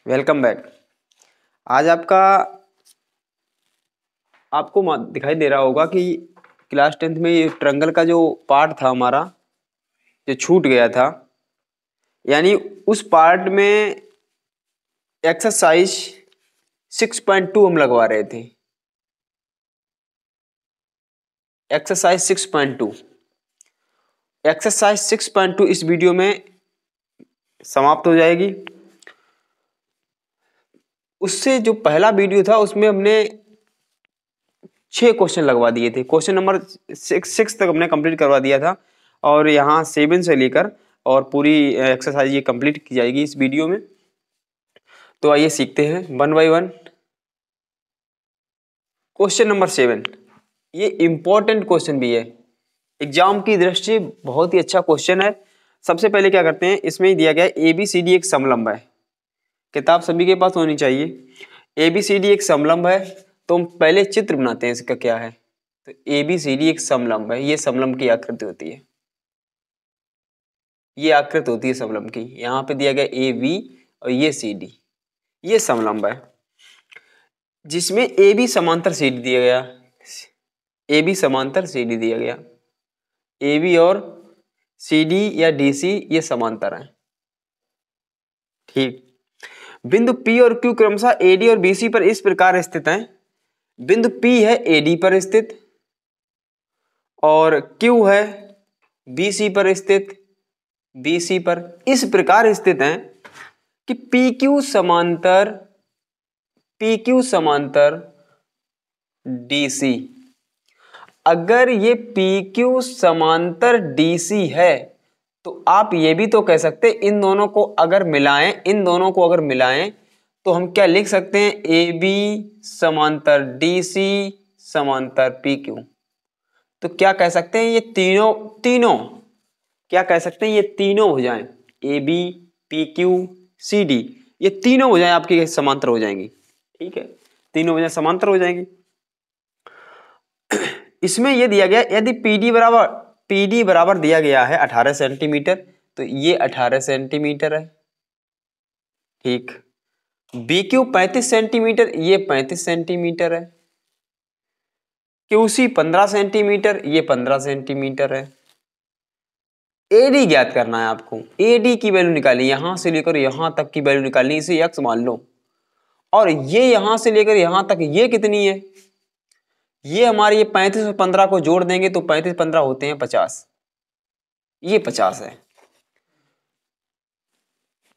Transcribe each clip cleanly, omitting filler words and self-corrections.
Welcome back. आज आपको दिखाई दे रहा होगा कि क्लास 10th में ये ट्रायंगल का जो पार्ट था हमारा, जो छूट गया था, यानी उस पार्ट में एक्सरसाइज 6.2 हम लगवा रहे थे। एक्सरसाइज 6.2 एक्सरसाइज 6.2 इस वीडियो में समाप्त हो जाएगी। उससे जो पहला वीडियो था उसमें हमने 6 क्वेश्चन लगवा दिए थे। क्वेश्चन नंबर 6 तक हमने कंप्लीट करवा दिया था और यहाँ 7 से लेकर और पूरी एक्सरसाइज ये कंप्लीट की जाएगी इस वीडियो में। तो आइए सीखते हैं 1 बाय 1। क्वेश्चन नंबर 7 ये इम्पोर्टेंट क्वेश्चन भी है, एग्जाम की दृष्टि से बहुत ही अच्छा क्वेश्चन है। सबसे पहले क्या करते हैं, इसमें ही दिया गया है ABCD एक समलंब है। किताब सभी के पास होनी चाहिए। ABCD एक समलंब है तो हम पहले चित्र बनाते हैं इसका क्या है। तो ABCD एक समलंब है, ये समलंब की आकृति होती है, ये आकृति होती है समलंब की। यहाँ पे दिया गया AB और ये CD, ये समलंब है जिसमें AB समांतर CD दिया गया, AB समांतर CD दिया गया। AB और CD या DC ये समांतर हैं। ठीक, बिंदु P और Q क्रमशः AD और BC पर इस प्रकार स्थित हैं। बिंदु P है AD पर स्थित और Q है BC पर स्थित, BC पर इस प्रकार स्थित हैं कि PQ समांतर DC। अगर ये PQ समांतर DC है तो आप ये भी तो कह सकते हैं इन दोनों को अगर मिलाएं तो हम क्या लिख सकते हैं, AB समांतर DC समांतर PQ। तो क्या कह सकते हैं, ये तीनों क्या कह सकते हैं, ये तीनों भुजाएं AB PQ CD, ये तीनों भुजाएं आपकी समांतर हो जाएंगी। ठीक है, तीनों भुजाएं समांतर हो जाएंगी। इसमें ये दिया गया यदि PD बराबर दिया गया है 18 सेंटीमीटर, तो ये 18 सेंटीमीटर है। ठीक, BQ 35 सेंटीमीटर, ये 35 सेंटीमीटर है। QC 15 सेंटीमीटर, ये 15 सेंटीमीटर है। AD ज्ञात करना है आपको, AD की वैल्यू निकाली, यहां से लेकर यहां तक की वैल्यू निकालनी, इसे x मान लो। और ये यहां से लेकर यहां तक ये कितनी है, ये हमारे ये 35 और 15 को जोड़ देंगे तो 35 15 होते हैं 50, ये 50 है।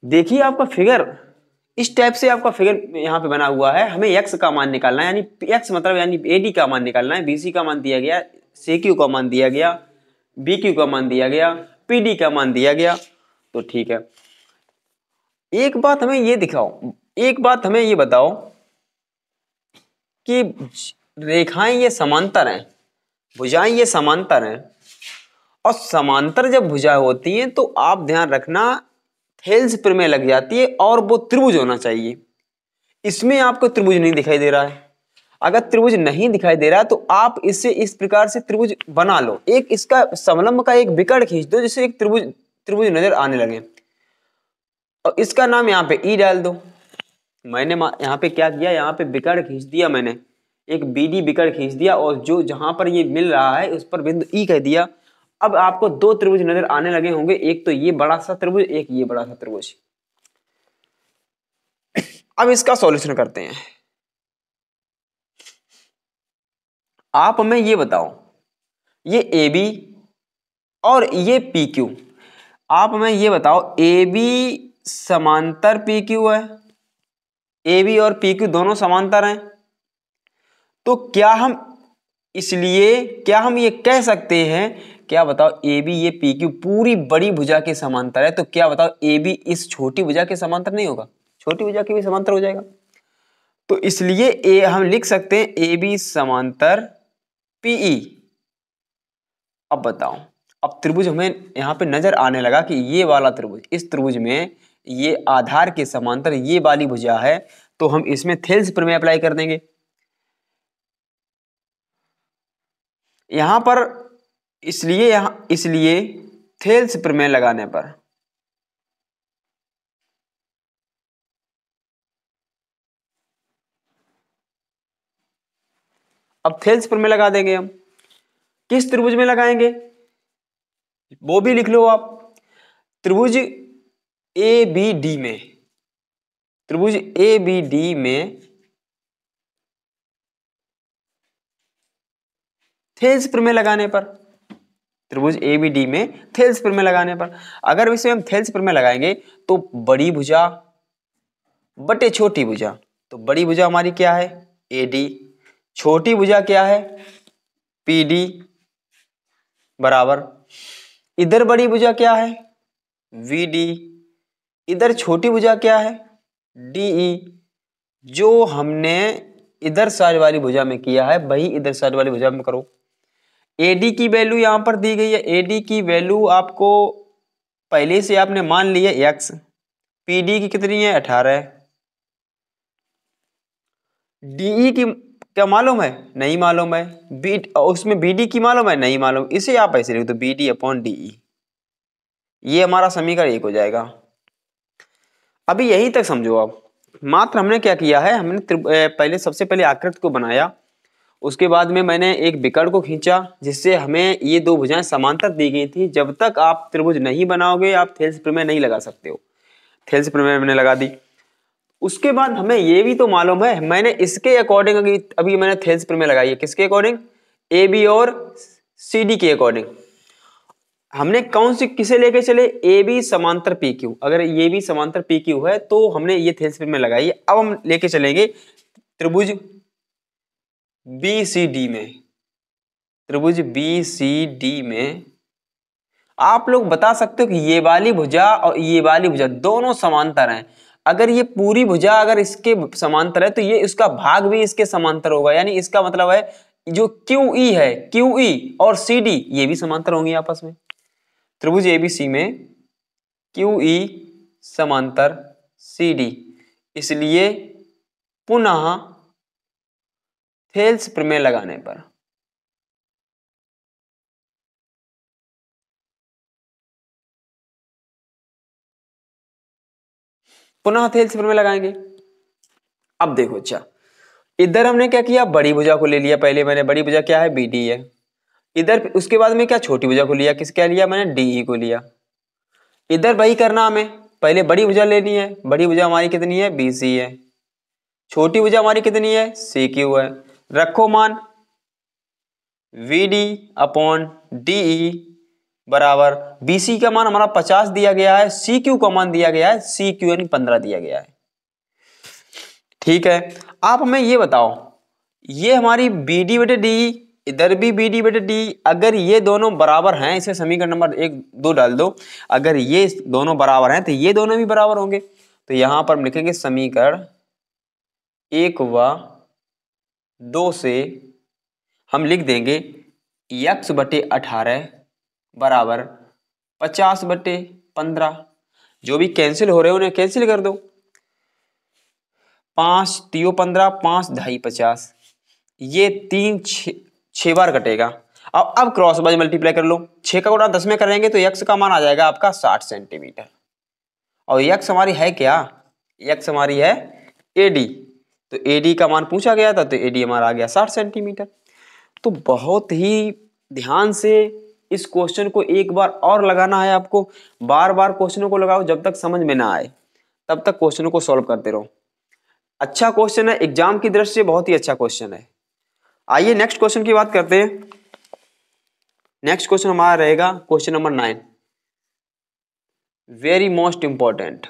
देखिए आपका फिगर इस टाइप से आपका फिगर यहाँ पे बना हुआ है। हमें x का मान निकालना है, यानी x मतलब यानी AD का मान निकालना है। BC का मान दिया गया, CQ का मान दिया गया, BQ का मान दिया गया, PD का मान दिया गया। तो ठीक है, एक बात हमें ये बताओ कि रेखाएं ये समांतर हैं, भुजाएं ये समांतर हैं, और समांतर जब भुजा होती हैं तो आप ध्यान रखना थेल्स प्रमेय लग जाती है और वो त्रिभुज होना चाहिए। इसमें आपको त्रिभुज नहीं दिखाई दे रहा है। अगर त्रिभुज नहीं दिखाई दे रहा है तो आप इससे इस प्रकार से त्रिभुज बना लो, एक इसका समलंब का एक विकर्ण खींच दो जिससे एक त्रिभुज नजर आने लगे, और इसका नाम यहाँ पे E डाल दो। मैंने यहाँ पे क्या किया, यहाँ पे विकर्ण खींच दिया, मैंने एक BD विकर्ण खींच दिया और जो जहां पर ये मिल रहा है उस पर बिंदु E कह दिया। अब आपको दो त्रिभुज नजर आने लगे होंगे, एक तो ये बड़ा सा त्रिभुज, एक ये बड़ा सा त्रिभुज। अब इसका सॉल्यूशन करते हैं। आप हमें ये बताओ, ये AB और ये PQ, आप हमें ये बताओ AB समांतर PQ है, AB और PQ दोनों समांतर हैं, तो क्या हम ये कह सकते हैं, क्या बताओ AB ये PQ पूरी बड़ी भुजा के समांतर है, तो क्या बताओ AB इस छोटी भुजा के समांतर नहीं होगा, छोटी भुजा के भी समांतर हो जाएगा। तो इसलिए हम लिख सकते हैं AB समांतर PE। अब बताओ, अब त्रिभुज हमें यहाँ पे नजर आने लगा कि ये वाला त्रिभुज, इस त्रिभुज में ये आधार के समांतर ये वाली भुजा है, तो हम इसमें थेल्स प्रमेय अप्लाई कर देंगे। यहां पर इसलिए थेल्स प्रमेय लगाने पर अब थेल्स प्रमेय लगा देंगे हम। किस त्रिभुज में लगाएंगे वो भी लिख लो आप। त्रिभुज ए बी डी में, त्रिभुज ए बी डी में थेल्स प्रमेय लगाने पर, त्रिभुज ए बी डी में थेल्स प्रमेय लगाने पर, अगर इसे हम थेल्स प्रमेय लगाएंगे तो बड़ी भुजा बटे छोटी भुजा, तो बड़ी भुजा हमारी क्या है ए डी, छोटी भुजा क्या है पी डी बराबर, इधर बड़ी भुजा क्या है वी डी, इधर छोटी भुजा क्या है डीई। जो हमने इधर साइड वाली भुजा में किया है वही इधर साइड वाली भुजा में करो। एडी की वैल्यू यहां पर दी गई है, एडी की वैल्यू आपको पहले से आपने मान ली है एक्स, पीडी की कितनी है 18, डीई की क्या मालूम है नहीं मालूम है, बी उसमें बीडी की मालूम है नहीं मालूम, इसे आप ऐसे लिख दो बीडी अपॉन डीई, ये हमारा समीकरण 1 हो जाएगा। अभी यहीं तक समझो आप। मात्र हमने क्या किया है, हमने पहले सबसे पहले आकृति को बनाया, उसके बाद में मैंने एक विकर्ण को खींचा जिससे हमें ये दो भुजाएं समांतर दी गई थी। जब तक आप त्रिभुज नहीं बनाओगे आप थेल्स प्रमेय नहीं लगा सकते हो, थेल्स प्रमेय मैंने लगा दी। उसके बाद हमें ये भी तो मालूम है, मैंने इसके अकॉर्डिंग अभी मैंने थेल्स प्रमेय लगाई है, किसके अकॉर्डिंग ए बी और सी डी के अकॉर्डिंग। हमने कौन सी किसे लेके चले ए बी समांतर पी क्यू, अगर ये भी समांतर पी क्यू है तो हमने ये थेल्स प्रमेय लगाई है। अब हम लेके चलेंगे त्रिभुज बी सी डी में, त्रिभुज बी सी डी में आप लोग बता सकते हो कि ये वाली भुजा और ये वाली भुजा दोनों समांतर हैं। अगर ये पूरी भुजा अगर इसके समांतर है तो ये इसका भाग भी इसके समांतर होगा, यानी इसका मतलब है जो क्यू ई है, क्यू ई और सी डी ये भी समांतर होंगे आपस में। त्रिभुज एबीसी में क्यू ई समांतर सी डी, इसलिए पुनः थेल्स प्रमेय लगाने पर पुनः थेल्स प्रमेय लगाएंगे। अब देखो अच्छा, इधर हमने क्या किया बड़ी भुजा को ले लिया, पहले मैंने बड़ी भुजा क्या है बी डी है, इधर उसके बाद में क्या छोटी भुजा को लिया, किस क्या लिया मैंने डीई को लिया। इधर वही करना हमें, पहले बड़ी भुजा लेनी है, बड़ी भुजा हमारी कितनी है बी सी है, छोटी भुजा हमारी कितनी है सी क्यू है, रखो मान वी डी अपॉन डीई बराबर बी सी का मान हमारा 50 दिया गया है, सी क्यू का मान दिया गया है सी क्यू यानी 15 दिया गया है। ठीक है, आप हमें ये बताओ ये हमारी बी डी बटे डी, इधर भी बी डी बटे डी, अगर ये दोनों बराबर हैं, इसे समीकरण नंबर 1 2 डाल दो, अगर ये दोनों बराबर हैं तो ये दोनों भी बराबर होंगे। तो यहां पर हम लिखेंगे समीकरण 1 व 2 से हम लिख देंगे x बटे 18 बराबर 50 बटे 15, जो भी कैंसिल हो रहे हैं उन्हें कैंसिल कर दो, 5 3 15 5 ढाई 50, ये 3 6 बार कटेगा। अब क्रॉस वाइज मल्टीप्लाई कर लो, 6 का गुणा 10 में करेंगे तो x का मान आ जाएगा आपका 60 सेंटीमीटर, और x हमारी है क्या, x हमारी है AD, तो AD का मान पूछा गया था तो AD हमारा आ गया 60 सेंटीमीटर। तो बहुत ही ध्यान से इस क्वेश्चन को एक बार और लगाना है आपको, बार बार क्वेश्चनों को लगाओ जब तक समझ में ना आए तब तक क्वेश्चनों को सॉल्व करते रहो। अच्छा क्वेश्चन है, एग्जाम की दृष्टि से बहुत ही अच्छा क्वेश्चन है। आइए नेक्स्ट क्वेश्चन की बात करते हैं। नेक्स्ट क्वेश्चन हमारा रहेगा question number 9, very most important.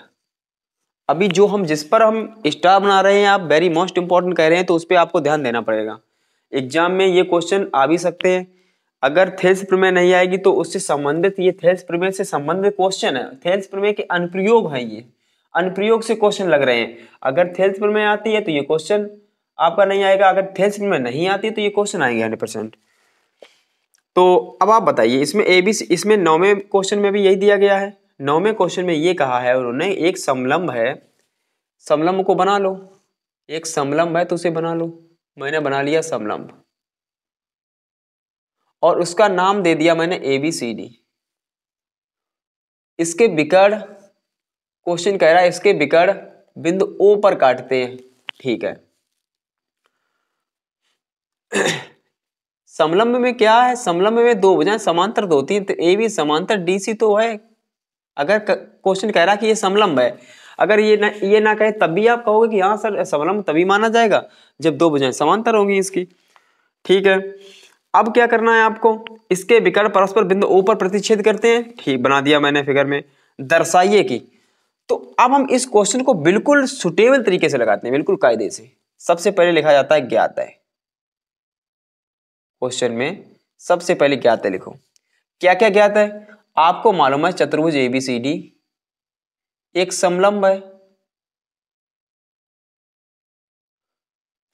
अभी जो हम जिस पर हम स्टार बना रहे हैं आप वेरी मोस्ट इंपॉर्टेंट कह रहे हैं तो उस पर आपको ध्यान देना पड़ेगा। एग्जाम में ये क्वेश्चन आ भी सकते हैं, अगर थेल्स प्रमेय नहीं आएगी तो उससे संबंधित, ये थेल्स प्रमेय से संबंधित क्वेश्चन है, थेल्स प्रमेय के अनुप्रयोग है, ये अनुप्रयोग से क्वेश्चन लग रहे हैं। अगर थेल्स प्रमेय आती है तो ये क्वेश्चन आपका नहीं आएगा, अगर थेल्स प्रमेय नहीं आती तो ये क्वेश्चन आएंगे 100%। तो अब आप बताइए इसमें ABC, इसमें 9वें क्वेश्चन में भी यही दिया गया है। 9वें क्वेश्चन में ये कहा है उन्होंने एक समलंब है, समलंब को बना लो, एक समलंब है तो उसे बना लो, मैंने बना लिया समलंब और उसका नाम दे दिया मैंने ABCD। इसके विकर्ण, क्वेश्चन कह रहा है इसके विकर्ण बिंदु O पर काटते हैं, ठीक है। समलंब में क्या है, समलंब में दो भुजाएं समांतर तो होती हैं, तो ए बी समांतर डी सी तो है। अगर क्वेश्चन कह रहा कि ये समलंब है, अगर ये ना कहे तब भी आप कहोगे कि हाँ सर समलंब तभी माना जाएगा जब दो भुजाएं समांतर होंगी इसकी। ठीक है, अब क्या करना है आपको, इसके विकर्ण परस्पर बिंदु ओ पर प्रतिच्छेद करते हैं। ठीक, बना दिया मैंने फिगर में, दर्शाइए कि। तो अब हम इस क्वेश्चन को बिल्कुल सुटेबल तरीके से लगाते हैं, बिल्कुल कायदे से। सबसे पहले लिखा जाता है ज्ञात है। क्वेश्चन में सबसे पहले ज्ञात है लिखो। क्या क्या ज्ञात है? आपको मालूम है चतुर्भुज एबीसीडी एक समलंब है।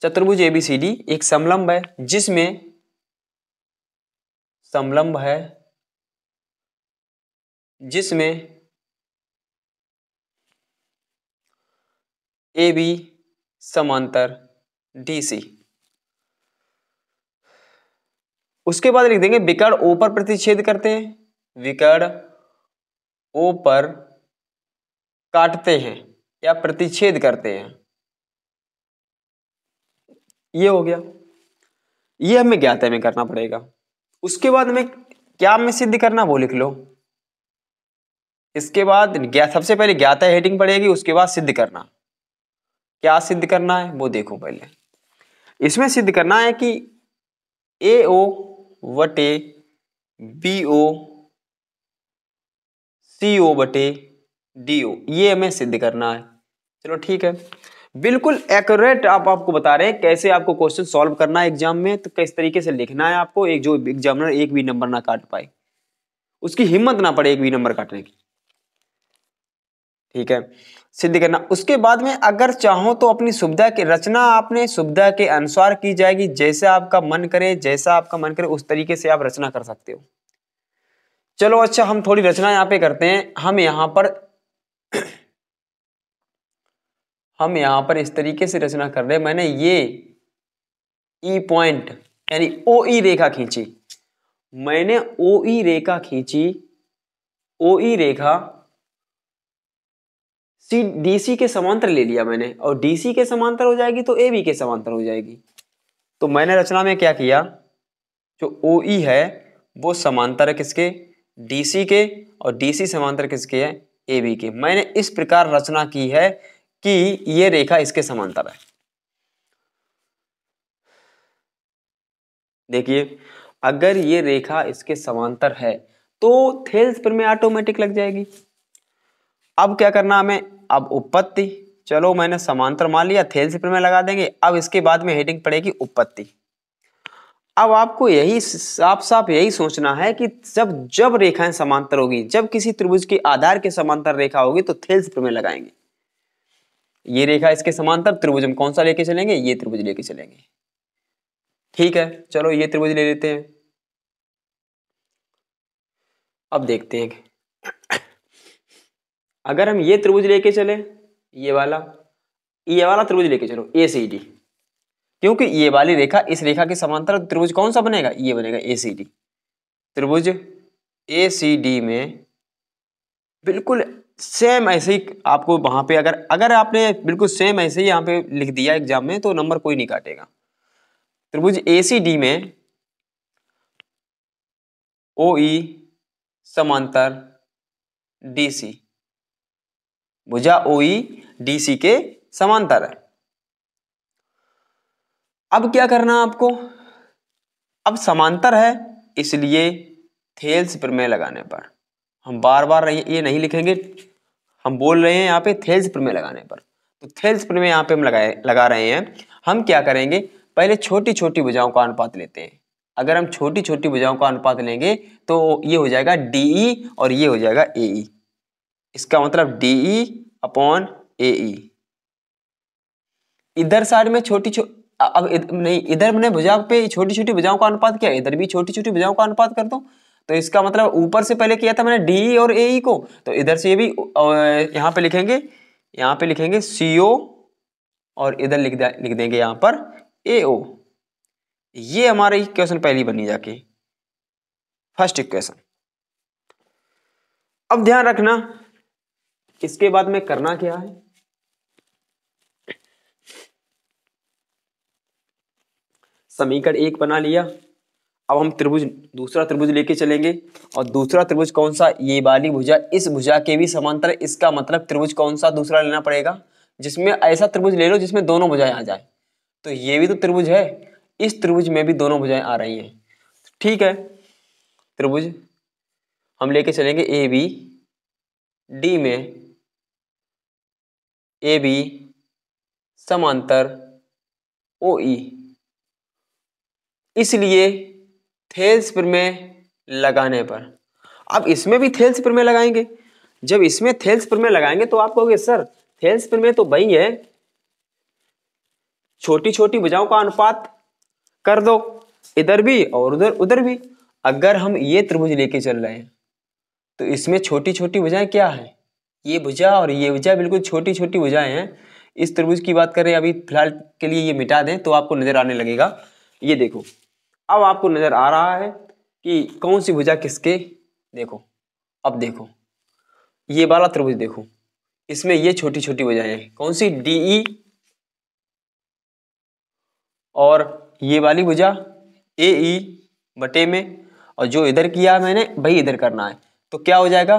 चतुर्भुज एबीसीडी एक समलंब है जिसमें समलंब है जिसमें ए बी समांतर डी सी। उसके बाद लिख देंगे विकर्ण ओ पर प्रतिच्छेद करते हैं, विकर्ण ओ पर काटते हैं या प्रतिच्छेद करते हैं। ये हो गया, ये हमें ज्ञात है, हमें करना पड़ेगा। उसके बाद हमें क्या हमें सिद्ध करना वो लिख लो। इसके बाद ज्ञात, सबसे पहले ज्ञात है हेडिंग पड़ेगी, उसके बाद सिद्ध करना। क्या सिद्ध करना है वो देखो पहले। इसमें सिद्ध करना है कि ए ओ वटे बी ओ सी ओ बटे डी ओ, ये हमें सिद्ध करना है। चलो ठीक है, बिल्कुल एक्यूरेट आपको बता रहे हैं कैसे आपको क्वेश्चन सॉल्व करना है एग्जाम में, तो किस तरीके से लिखना है आपको, एक जो एग्जामिनर एक भी नंबर ना काट पाए, उसकी हिम्मत ना पड़े एक भी नंबर काटने की। ठीक है, सिद्ध करना। उसके बाद में अगर चाहो तो अपनी सुविधा की रचना आपने सुविधा के अनुसार की जाएगी, जैसे आपका मन करे, जैसा आपका मन करे उस तरीके से आप रचना कर सकते हो। चलो अच्छा, हम थोड़ी रचना यहाँ पे करते हैं। हम यहाँ पर इस तरीके से रचना कर रहे हैं। मैंने ये ई पॉइंट यानी ओ ई रेखा खींची, मैंने ओ ई रेखा खींची, ओ ई रेखा सी डीसी के समांतर ले लिया मैंने, और डीसी के समांतर हो जाएगी तो ए बी के समांतर हो जाएगी। तो मैंने रचना में क्या किया, जो ओ ई है वो समांतर है किसके, डीसी के, और डीसी समांतर किसके है, ए बी के। मैंने इस प्रकार रचना की है कि ये रेखा इसके समांतर है। देखिए, अगर ये रेखा इसके समांतर है तो थेल्स प्रमेय ऑटोमेटिक लग जाएगी। अब क्या करना हमें, अब उत्पत्ति, चलो मैंने समांतर मान लिया, थेल्स प्रमेय लगा देंगे। अब इसके बाद में हेडिंग पड़ेगी उत्पत्ति। अब आपको यही साफ साफ यही सोचना है कि जब जब रेखाएं समांतर होगी, जब किसी त्रिभुज के आधार के समांतर रेखा होगी तो थेल्स प्रमेय लगाएंगे। ये रेखा इसके समांतर, त्रिभुज हम कौन सा लेके चलेंगे, ये त्रिभुज लेके चलेंगे। ठीक है, चलो ये त्रिभुज ले लेते हैं। अब देखते हैं, अगर हम ये त्रिभुज लेके चले, ये वाला त्रिभुज लेके चलो ए सी डी, क्योंकि ये वाली रेखा इस रेखा के समांतर त्रिभुज कौन सा बनेगा, ये बनेगा ए सी डी। त्रिभुज ए सी डी में बिल्कुल सेम ऐसे ही आपको वहां पे अगर आपने बिल्कुल सेम ऐसे ही यहाँ पे लिख दिया एग्जाम में तो नंबर कोई नहीं काटेगा। त्रिभुज ए सी डी में ओ ई समांतर डी सी, भुजा ओ ई डी सी के समांतर है। अब क्या करना आपको, अब समांतर है इसलिए थेल्स प्रमेय लगाने पर, हम बार बार ये नहीं लिखेंगे, हम बोल रहे हैं यहाँ पे थेल्स प्रमेय लगाने पर। तो थेल्स प्रमेय यहाँ पे हम लगा रहे हैं। हम क्या करेंगे, पहले छोटी छोटी भुजाओं का अनुपात लेते हैं। अगर हम छोटी छोटी भुजाओं का अनुपात लेंगे तो ये हो जाएगा डीई और ये हो जाएगा एई। इसका मतलब डीई अपॉन एई। इधर साइड में नहीं, इधर मैंने भुजा पे छोटी छोटी भुजाओं का अनुपात किया, इधर भी छोटी छोटी भुजाओं का अनुपात कर दो। तो इसका मतलब ऊपर से पहले किया था मैंने डी और ए को, तो इधर से ये भी यहाँ पे लिखेंगे सीओ और इधर लिख देंगे यहाँ पर एओ। ये हमारा इक्वेशन पहली बनी जाके फर्स्ट इक्वेशन। अब ध्यान रखना इसके बाद में करना क्या है, समीकरण 1 बना लिया। अब हम त्रिभुज, दूसरा त्रिभुज लेके चलेंगे, और दूसरा त्रिभुज कौन सा, ये वाली भुजा इस भुजा के भी समांतर है। इसका मतलब त्रिभुज कौन सा दूसरा लेना पड़ेगा, जिसमें ऐसा त्रिभुज ले लो जिसमें दोनों भुजाएं आ जाए। तो ये भी तो त्रिभुज है, इस त्रिभुज में भी दोनों भुजाएं आ रही हैं। ठीक है, त्रिभुज हम लेके चलेंगे ए बी, डी में ए बी समांतर ओ ई। इसलिए थेल्स प्रमेय लगाने पर, अब इसमें भी थेल्स प्रमेय लगाएंगे। जब इसमें थेल्स प्रमेय लगाएंगे तो आप कहोगे सर थेल्स प्रमेय तो वही है, छोटी छोटी भुजाओं का अनुपात कर दो, इधर भी और उधर उधर भी। अगर हम ये त्रिभुज लेके चल रहे हैं तो इसमें छोटी छोटी भुजाएं क्या है, ये भुजा और ये भुजा बिल्कुल छोटी छोटी भुजाएं हैं। इस त्रिभुज की बात करें, अभी फिलहाल के लिए ये मिटा दें तो आपको नजर आने लगेगा। ये देखो, अब आपको नजर आ रहा है कि कौन सी भुजा किसके। देखो, अब देखो ये वाला त्रिभुज देखो, इसमें ये छोटी छोटी भुजाएं हैं, कौन सी, डीई, और ये वाली भुजा ए ई बटे में, और जो इधर किया मैंने वही इधर करना है। तो क्या हो जाएगा,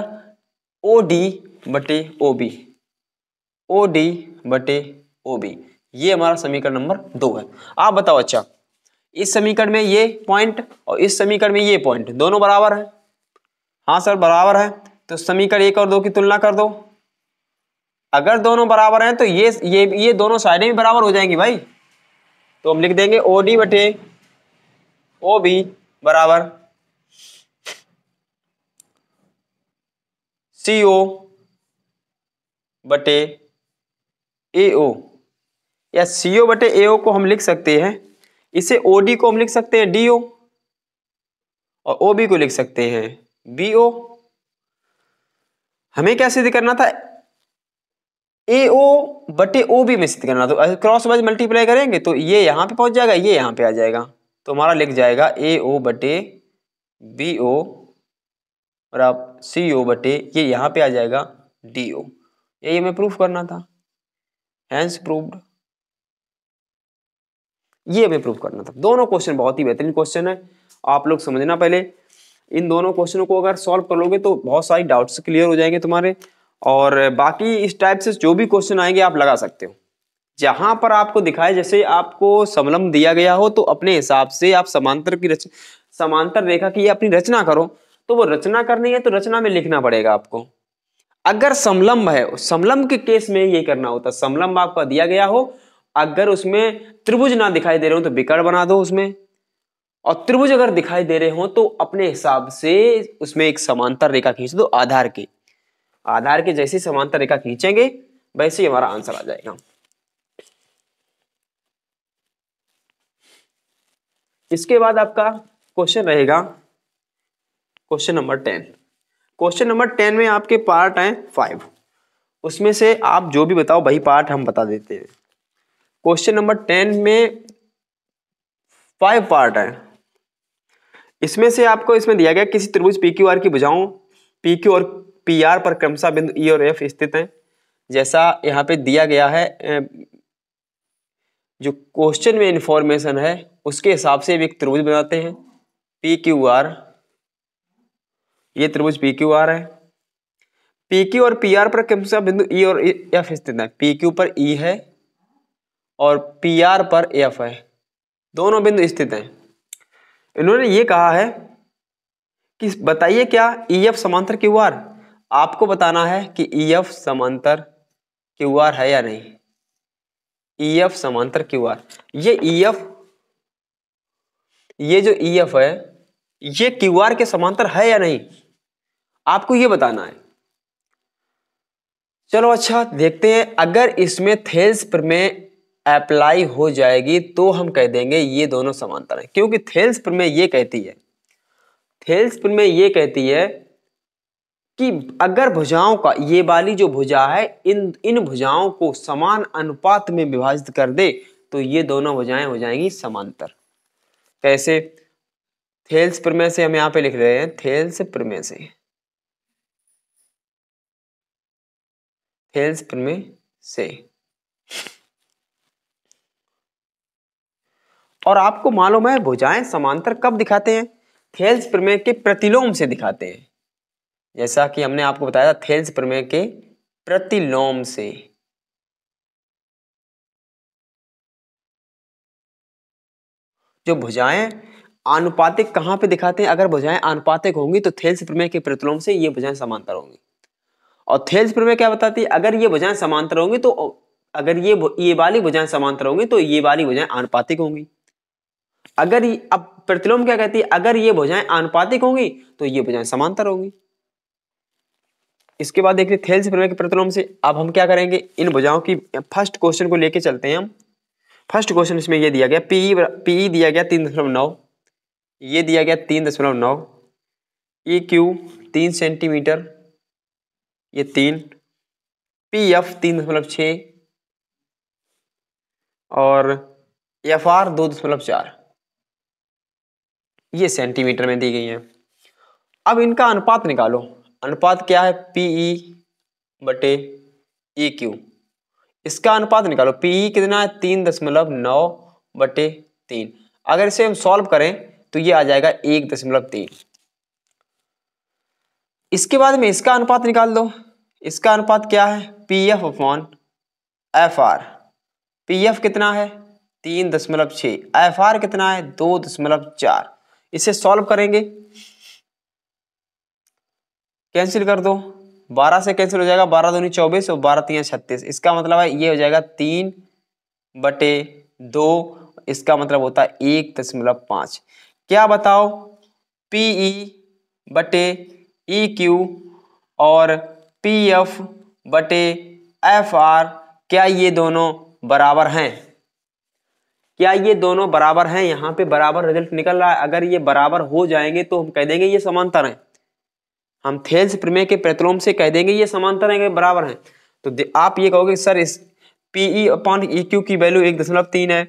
ओ डी बटे ओ बी, ओ डी बटे ओ बी। ये हमारा समीकरण नंबर 2 है। आप बताओ, अच्छा इस समीकरण में ये पॉइंट और इस समीकरण में ये पॉइंट दोनों बराबर है। हाँ सर बराबर है, तो समीकरण 1 और 2 की तुलना कर दो। अगर दोनों बराबर हैं तो ये दोनों साइडें भी बराबर हो जाएंगी भाई। तो हम लिख देंगे ओ डी बटे ओ बी बराबर सी ओ बटे ए ओ, या सी ओ बटे ए ओ को हम लिख सकते हैं, इसे ओ डी को हम लिख सकते हैं डी ओ, और ओ बी को लिख सकते हैं बी ओ। हमें क्या सिद्ध करना था, ए ओ बटे ओ बी में सिद्ध करना। तो क्रॉस वाइज मल्टीप्लाई करेंगे तो ये यहां पे पहुंच जाएगा, ये यहां पे आ जाएगा, तो हमारा लिख जाएगा ए ओ बटे बी ओ, और आप सी ओ बटे ये यहां पे आ जाएगा डी ओ। यही हमें प्रूफ करना था, हैंस प्रूव्ड। ये हमें प्रूफ करना था। दोनों क्वेश्चन बहुत ही बेहतरीन क्वेश्चन है, आप लोग समझना। पहले इन दोनों क्वेश्चनों को अगर सॉल्व कर लोगे तो बहुत सारी डाउट्स क्लियर हो जाएंगे तुम्हारे, और बाकी इस टाइप से जो भी क्वेश्चन आएंगे आप लगा सकते हो। जहां पर आपको दिखाए, जैसे आपको समलंब दिया गया हो तो अपने हिसाब से आप समांतर रेखा की अपनी रचना करो। तो वो रचना करनी है तो रचना में लिखना पड़ेगा आपको। अगर समलंब है, समलंब के केस में ये करना होता, समलंब आपका दिया गया हो, अगर उसमें त्रिभुज ना दिखाई दे रहे हो तो विकर्ण बना दो उसमें, और त्रिभुज अगर दिखाई दे रहे हो तो अपने हिसाब से उसमें एक समांतर रेखा खींच दो। आधार के जैसी समांतर रेखा खींचेंगे वैसे ही हमारा आंसर आ जाएगा। इसके बाद आपका क्वेश्चन रहेगा क्वेश्चन नंबर 10। क्वेश्चन नंबर 10 में आपके पार्ट हैं 5, उसमें से आप जो भी बताओ वही पार्ट हम बता देते हैं। क्वेश्चन नंबर 10 में 5 पार्ट है। इसमें से आपको इसमें दिया गया किसी त्रिभुज पी क्यू आर की भुजाओं पी क्यू और पी आर पर क्रमशः बिंदु ई और एफ स्थित हैं। जैसा यहाँ पे दिया गया है, जो क्वेश्चन में इंफॉर्मेशन है उसके हिसाब से एक त्रिभुज बनाते हैं पी क्यू आर। ये त्रिभुज पी क्यू आर है। पी क्यू और पी आर पर क्रमशः बिंदु ई और एफ स्थित है। पी क्यू पर ई है और पी आर पर एफ है, दोनों बिंदु स्थित हैं। इन्होंने ये कहा है कि बताइए क्या ई एफ समांतर क्यू आर। आपको बताना है कि ई एफ समांतर क्यू आर है या नहीं। ई एफ समांतर क्यू आर, ये ई एफ, ये जो ई एफ है ये क्यू आर के समांतर है या नहीं, आपको ये बताना है। चलो अच्छा देखते हैं, अगर इसमें थेल्स प्रमेय अप्लाई हो जाएगी तो हम कह देंगे ये दोनों समांतर हैं, क्योंकि थेल्स प्रमेय ये कहती है, थेल्स प्रमेय ये कहती है कि अगर भुजाओं का, ये वाली जो भुजा है इन भुजाओं को समान अनुपात में विभाजित कर दे तो ये दोनों भुजाएं हो जाएंगी समांतर। कैसे, थेल्स प्रमेय से हम यहां पे लिख रहे हैं, थेल्स प्रमेय से, थेल्स प्रमेय से। और आपको मालूम है भुजाएं समांतर कब दिखाते हैं? थेल्स प्रमेय के प्रतिलोम से दिखाते हैं। जैसा कि हमने आपको बताया था, थेल्स प्रमेय के प्रतिलोम से। जो भुजाएं आनुपातिक कहाँ पे दिखाते हैं? अगर भुजाएं आनुपातिक होंगी तो थेल्स प्रमेय के प्रतिलोम से ये भुजाएं समांतर होंगी। और थेल्स प्रमेय क्या बताती है? अगर ये भुजाएं समांतर होंगी तो अगर ये वाली भुजाएं समांतर होंगी तो ये वाली भुजाएं आनुपातिक होंगी। अगर अब प्रतिलोम क्या कहती है? अगर ये भुजाएं आनुपातिक होंगी तो ये भुजाएं समांतर होंगी। इसके बाद देखिए थेल्स प्रमेय के प्रतिलोम से अब हम क्या करेंगे, इन भुजाओं की फर्स्ट क्वेश्चन को लेके चलते हैं हम। फर्स्ट क्वेश्चन इसमें ये दिया गया, पी दिया गया 3.9, ये दिया गया 3.9, ई क्यू 3 सेंटीमीटर, ये 3, पी एफ 3.6 और एफ आर 2.4, ये सेंटीमीटर में दी गई है। अब इनका अनुपात निकालो। अनुपात क्या है? पीई बटे ई क्यू। इसका अनुपात निकालो। पीई कितना है? 3.9 बटे 3। अगर इसे हम सॉल्व करें तो ये आ जाएगा 1.3। इसके बाद में इसका अनुपात निकाल दो। इसका अनुपात क्या है? P F upon F R. P F कितना है? 3.6। एफ आर कितना है? 2.4। इसे सॉल्व करेंगे, कैंसिल कर दो। 12 से कैंसिल हो जाएगा, 12 दूनी 24 और 12 तीन 36। इसका मतलब है ये हो जाएगा 3 बटे 2। इसका मतलब होता है 1.5। क्या बताओ? पीई बटे ई क्यू और पी एफ बटे एफ आर, क्या ये दोनों बराबर हैं? क्या ये दोनों बराबर हैं? यहाँ पे बराबर रिजल्ट निकल रहा है। अगर ये बराबर हो जाएंगे तो हम कह देंगे ये समांतर हैं। हम थेल्स प्रमेय के प्रतिलोम से कह देंगे ये समांतर हैं, बराबर हैं। तो आप ये कहोगे सर इस पीई अपॉन ई क्यू की वैल्यू 1.3 है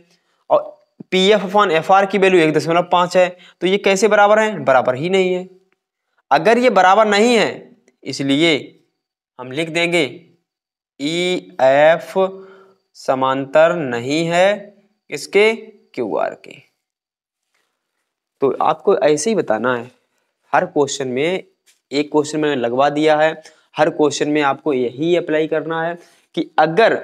और P F upon F R की वैल्यू 1.5 है, तो ये कैसे बराबर हैं? बराबर ही नहीं है। अगर ये बराबर नहीं है इसलिए हम लिख देंगे ई एफ समांतर नहीं है इसके क्यू आर के। तो आपको ऐसे ही बताना है। हर क्वेश्चन में, एक क्वेश्चन मैंने लगवा दिया है, हर क्वेश्चन में आपको यही अप्लाई करना है कि अगर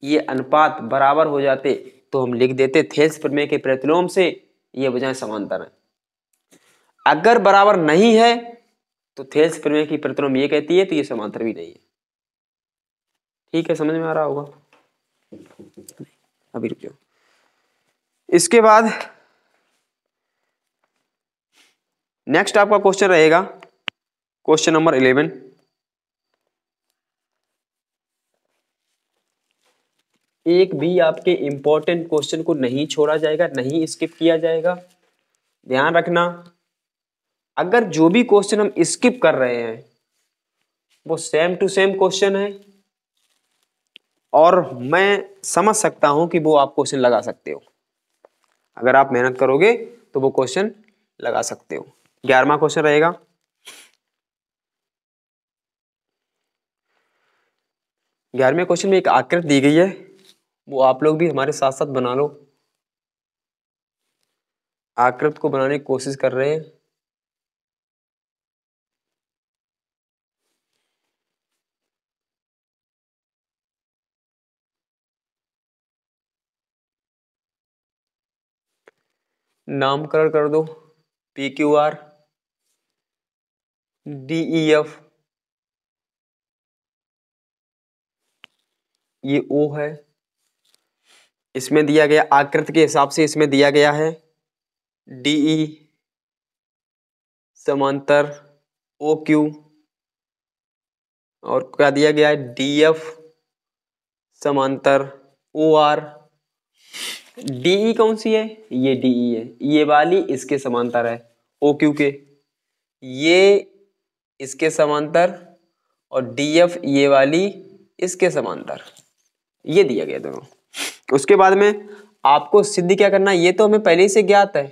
ये अनुपात बराबर हो जाते तो हम लिख देते थेल्स प्रमेय के प्रतिलोम से ये भुजाएं समांतर हैं। अगर बराबर नहीं है तो थेल्स प्रमेय की प्रतिलोम ये कहती है तो ये समांतर भी नहीं है। ठीक है, समझ में आ रहा होगा? अभी रुक जाओ। इसके बाद नेक्स्ट आपका क्वेश्चन रहेगा क्वेश्चन नंबर 11। एक भी आपके इंपॉर्टेंट क्वेश्चन को नहीं छोड़ा जाएगा, नहीं स्किप किया जाएगा। ध्यान रखना, अगर जो भी क्वेश्चन हम स्किप कर रहे हैं वो सेम टू सेम क्वेश्चन है और मैं समझ सकता हूं कि वो आप क्वेश्चन लगा सकते हो। अगर आप मेहनत करोगे तो वो क्वेश्चन लगा सकते हो। 11वां क्वेश्चन रहेगा, ग्यारहवें क्वेश्चन में एक आकृति दी गई है, वो आप लोग भी हमारे साथ साथ बना लो। आकृति को बनाने की कोशिश कर रहे हैं। नामकरण कर दो। P Q R, D E F, ये ओ है। इसमें दिया गया आकृति के हिसाब से इसमें दिया गया है डीई समांतर ओ क्यू और क्या दिया गया है डी एफ समांतर ओ आर। डीई कौन सी है? ये डीई है, ये वाली इसके समांतर है ओ क्यू के, ये इसके समांतर और डीएफ ये वाली इसके समांतर। ये दिया गया दोनों। उसके बाद में आपको सिद्ध क्या करना है, ये तो हमें पहले से ज्ञात है,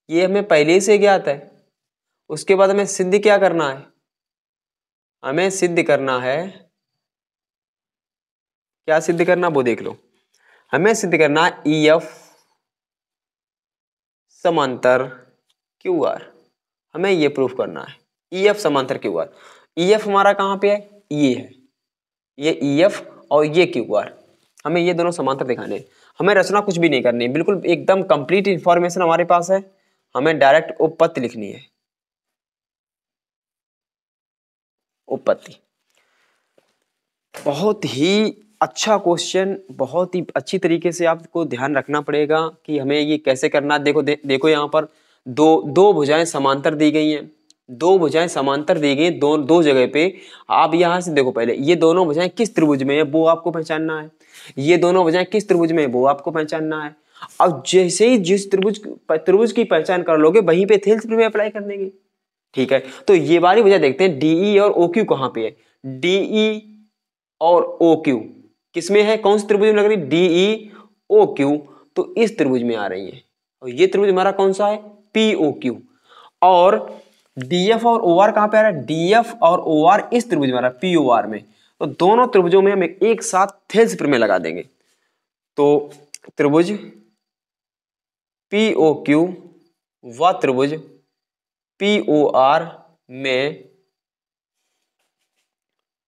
ये हमें पहले से ज्ञात है। उसके बाद हमें सिद्ध क्या करना है? हमें सिद्ध करना है, क्या सिद्ध करना वो देख लो। हमें सिद्ध करना है EF समांतर QR। हमें ये प्रूफ करना है EF समांतर QR। EF हमारा कहाँ पे है, ये है, ये EF और ये QR। हमें ये दोनों समांतर दिखाने हैं। हमें रचना कुछ भी नहीं करनी है, बिल्कुल एकदम कंप्लीट इंफॉर्मेशन हमारे पास है। हमें डायरेक्ट उपपत्ति लिखनी है। उपपत्ति बहुत ही अच्छा क्वेश्चन, बहुत ही अच्छी तरीके से आपको ध्यान रखना पड़ेगा कि हमें ये कैसे करना है। देखो यहाँ पर दो भुजाएं समांतर दी गई हैं, दो भुजाएं समांतर दी गई दो जगह पे। आप यहाँ से देखो, पहले ये दोनों भुजाएं किस त्रिभुज में है वो आपको पहचानना है, ये दोनों भुजाएं किस त्रिभुज में है वो आपको पहचानना है। अब जैसे ही जिस त्रिभुज की पहचान कर लोगे वहीं पे थेल्स प्रमेय अप्लाई कर देंगे। ठीक है, तो ये वाली भुजा देखते हैं DE और OQ कहाँ पे है। DE और OQ किसमें है, कौन सी त्रिभुज में लग रही, DE OQ, तो इस त्रिभुज में आ रही है। और ये त्रिभुज हमारा कौन सा है, POQ। और DF और OR कहाँ पे आ रहा है, DF और OR इस त्रिभुज में आ रहा है, POR में। तो दोनों त्रिभुजों में हम एक साथ थेल्स प्रमेय लगा देंगे। तो त्रिभुज POQ व त्रिभुज POR में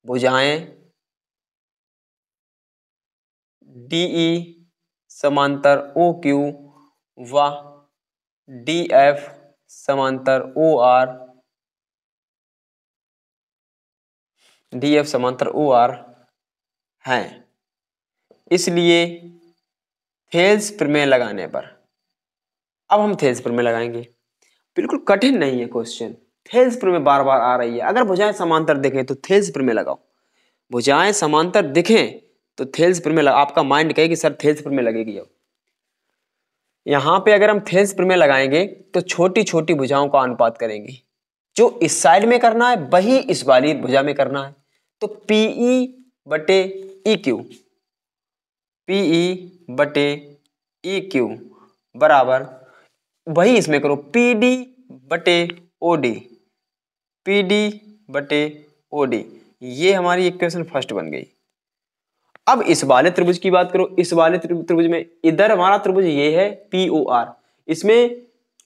भुजाएं DE समांतर OQ व DF समांतर OR, DF समांतर OR हैं। इसलिए थेल्स प्रमेय लगाने पर, अब हम थेल्स प्रमेय लगाएंगे। बिल्कुल कठिन नहीं है क्वेश्चन, थेल्स प्रमेय बार बार आ रही है। अगर भुजाएं समांतर दिखें तो थेल्स प्रमेय लगाओ, भुजाएं समांतर दिखें तो थेल्स प्रमेय लगा। आपका माइंड कहे कि सर थेल्स प्रमेय लगेगी। अब यहाँ पे अगर हम थेल्स प्रमेय लगाएंगे तो छोटी छोटी भुजाओं का अनुपात करेंगे। जो इस साइड में करना है वही इस वाली भुजा में करना है। तो PE बटे EQ, PE बटे EQ बराबर वही इसमें करो, PD बटे OD, PD बटे OD। ये हमारी इक्वेशन फर्स्ट बन गई। अब इस वाले त्रिभुज की बात करो, इस वाले त्रिभुज में इधर हमारा त्रिभुज ये है POR, इसमें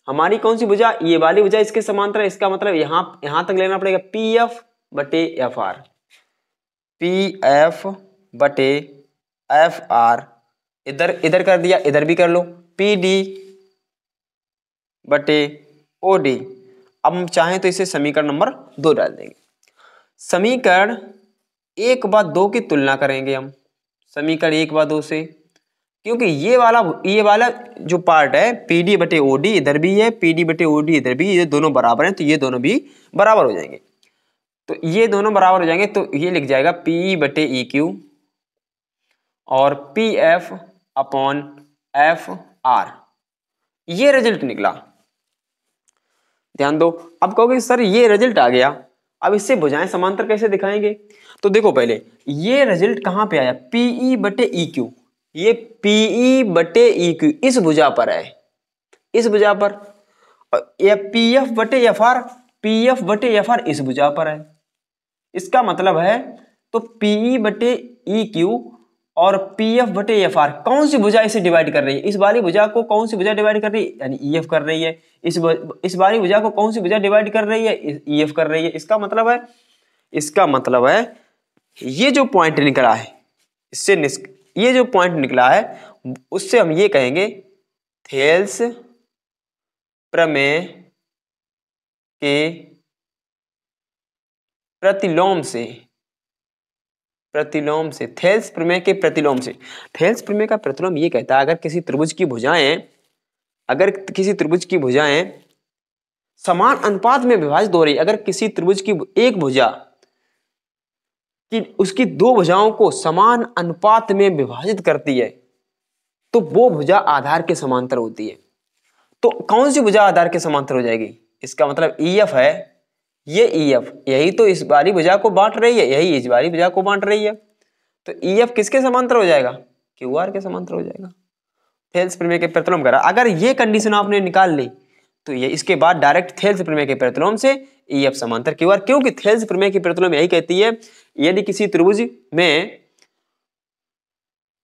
हमारी कौन सी भुजा, ये वाली भुजा इसके समांतर है। इसका मतलब यहां तक लेना पड़ेगा PF बटे FR, PF बटे FR। इधर कर दिया, इधर भी कर लो, PD बटे OD। अब हम चाहें तो इसे समीकरण नंबर 2 डाल देंगे। समीकरण 1 व 2 की तुलना करेंगे हम, समीकरण 1 व 2 से, क्योंकि ये वाला जो पार्ट है PD बटे OD इधर भी है, PD बटे OD इधर भी, ये दोनों बराबर हैं तो ये दोनों भी बराबर हो जाएंगे। तो ये दोनों बराबर हो जाएंगे तो ये लिख जाएगा PE बटे EQ और PF अपॉन FR। ये रिजल्ट निकला, ध्यान दो। अब कहोगे सर ये रिजल्ट आ गया, अब इससे भुजाएं समांतर कैसे दिखाएंगे। तो देखो पहले ये रिजल्ट कहां पे आया, PE बटे EQ। ये PE बटे EQ इस भुजा पर है, इस भुजा पर। या PF बटे FR, PF बटे FR इस भुजा पर है। इसका मतलब है तो PE बटे EQ और PF बटे FR कौन सी भुजा इसे डिवाइड कर रही है, इस वाली भुजा को कौन सी भुजा डिवाइड कर रही है, यानी EF कर रही है। इस वाली भुजा को कौन सी भुजा डिवाइड कर रही है, EF कर रही है। इसका मतलब है ये जो पॉइंट निकला है, ये जो पॉइंट निकला है उससे हम ये कहेंगे थेल्स प्रमेय के प्रतिलोम से, थेल्स प्रमेय के प्रतिलोम से। थेल्स प्रमेय का प्रतिलोम ये कहता है अगर किसी त्रिभुज की भुजाएं समान अनुपात में विभाजित हो रही, अगर किसी त्रिभुज की एक भुजा कि उसकी दो भुजाओं को समान अनुपात में विभाजित करती है तो वो भुजा आधार के समांतर होती है। तो कौन सी भुजा आधार के समांतर हो जाएगी, इसका मतलब EF है, ये EF यही तो इस वाली भुजा को बांट रही है, यही इस वाली भुजा को बांट रही है। तो EF किसके समांतर हो जाएगा, QR के समांतर हो जाएगा। थेल्स प्रमेय के प्रतिलोम करा, अगर ये कंडीशन आपने निकाल ली तो ये इसके बाद डायरेक्ट थेल्स प्रमेय के प्रतिलोम से EF समांतर QR, क्योंकि थेल्स प्रमेय की प्रतिलोम यही कहती है यदि किसी त्रिभुज में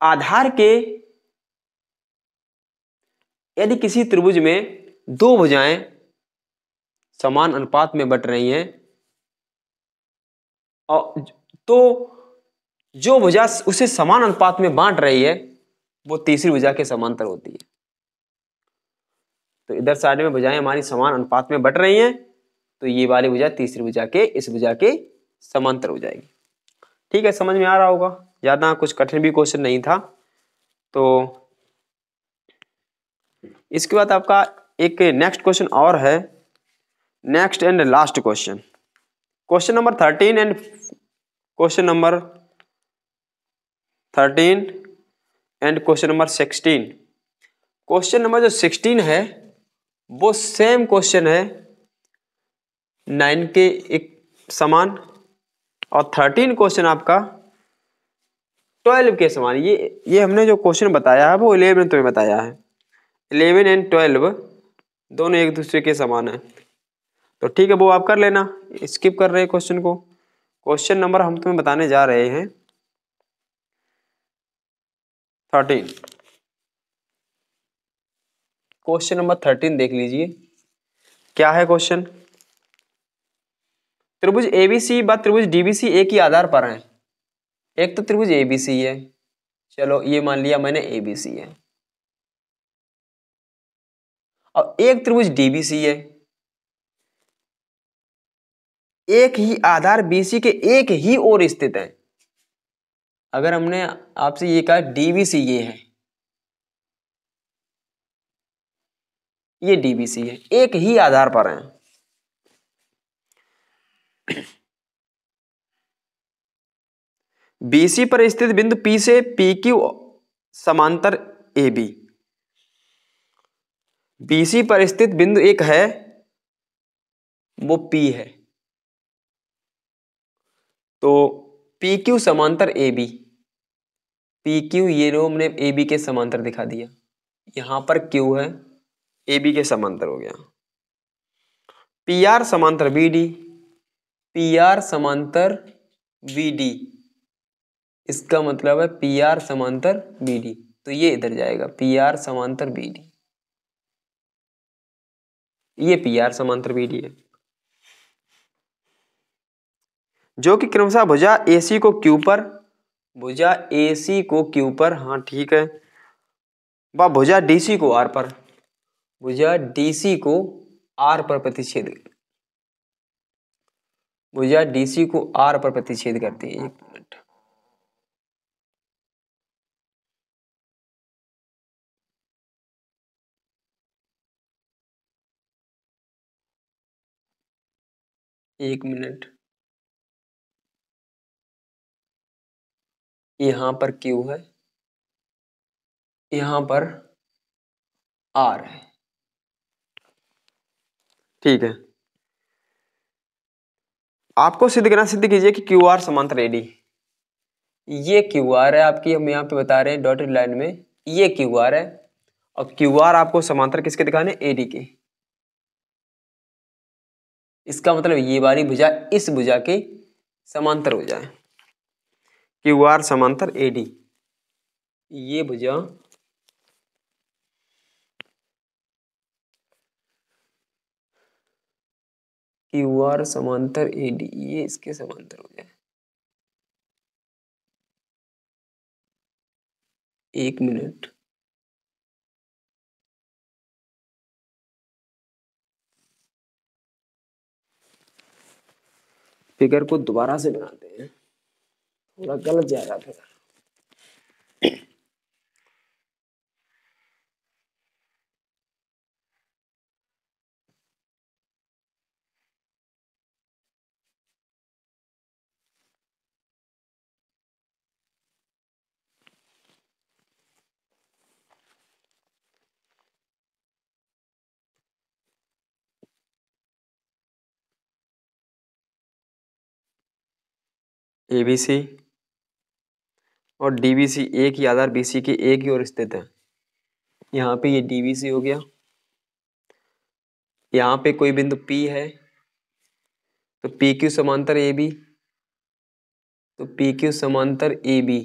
आधार के यदि किसी त्रिभुज में दो भुजाएं समान अनुपात में बट रही हैं और तो जो भुजा उसे समान अनुपात में बांट रही है वो तीसरी भुजा के समांतर होती है। तो इधर साइड में भुजाएं हमारी समान अनुपात में बट रही हैं तो ये वाली भुजा तीसरी भुजा के इस भुजा के समांतर हो जाएगी। ठीक है, समझ में आ रहा होगा, ज्यादा कुछ कठिन भी क्वेश्चन नहीं था। तो इसके बाद आपका एक नेक्स्ट क्वेश्चन और है, next and last question, question number 13 and question number 13 and question number 16। Question number जो 16 है वो सेम क्वेश्चन है 9 के एक समान और 13 क्वेश्चन आपका 12 के समान। ये हमने जो क्वेश्चन बताया है वो 11 में बताया है, 11 एंड 12 दोनों एक दूसरे के समान है। तो ठीक है, वो आप कर लेना, स्किप कर रहे हैं क्वेश्चन को। क्वेश्चन नंबर हम तुम्हें बताने जा रहे हैं 13। क्वेश्चन नंबर 13 देख लीजिए, क्या है क्वेश्चन। त्रिभुज एबीसी व त्रिभुज डीबीसी एक ही आधार पर हैं। एक तो त्रिभुज एबीसी है, चलो ये मान लिया मैंने एबीसी है, और एक त्रिभुज डीबीसी है। एक ही आधार बीसी के एक ही ओर स्थित है। अगर हमने आपसे ये कहा डीबीसी ये है, ये डीबीसी है, एक ही आधार पर है। बीसी पर स्थित बिंदु पी से पी क्यू समांतर ए बी। बीसी पर स्थित बिंदु एक है वो पी है, तो पी क्यू समांतर ए बी। पी क्यू ये रो हमने ए बी के समांतर दिखा दिया, यहां पर क्यू है ए बी के समांतर हो गया। पी आर समांतर बी डी, पी आर समांतर बी डी, इसका मतलब है पी आर समांतर बी डी, तो ये इधर जाएगा पी आर समांतर बी डी, ये पी आर समांतर बी डी है, जो कि क्रमशः भुजा एसी को क्यू पर, भुजा एसी को क्यू पर, हाँ ठीक है, व भुजा डीसी को आर पर, भुजा डीसी को आर पर प्रतिच्छेद, भुजा डीसी को आर पर प्रतिच्छेद करती है। एक मिनट, एक मिनट, यहां पर क्यू है, यहां पर आर है, ठीक है। आपको सिद्ध करना, सिद्ध कीजिए कि क्यू आर समांतर एडी। ये क्यू आर है आपकी, हम यहाँ पे बता रहे हैं डॉटेड लाइन में, ये क्यू आर है, और क्यू आर आपको समांतर किसके दिखाने, एडी के। इसका मतलब ये वाली भुजा इस भुजा के समांतर हो जाए, क्यू आर समांतर एडी, ये भुजा क्यू आर समांतर एडी, ये इसके समांतर हो जाए। एक मिनट, फिगर को दोबारा से बनाते हैं, थोड़ा गलत जा रहा फिगर। एबीसी और डीबीसी एक ही आधार बीसी के एक ही ओर स्थित है। यहाँ पे ये डीबीसी हो गया, यहाँ पे कोई बिंदु P है तो पी क्यू समांतर ए बी, तो पी क्यू समांतर ए बी,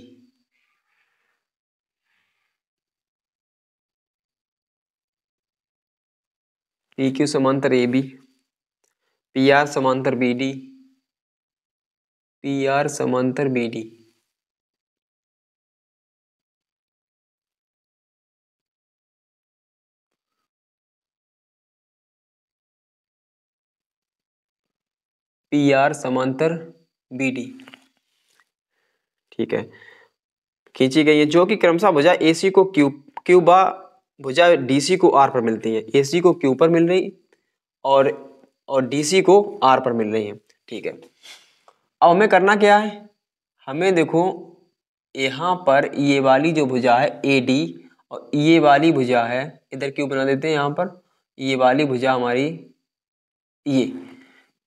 पी क्यू समांतर ए बी, पी आर समांतर बी डी, पी आर समांतर बी डी। पी आर समांतर बी डी, ठीक है, खींची गई है, जो कि क्रमशः भुजा AC को क्यू बा भुजा DC को R पर मिलती है। AC को Q पर मिल रही और DC को R पर मिल रही है, ठीक है। अब हमें करना क्या है, हमें देखो यहाँ पर ये वाली जो भुजा है AD और ये वाली भुजा है, इधर क्यों बना देते हैं यहाँ पर, ये वाली भुजा हमारी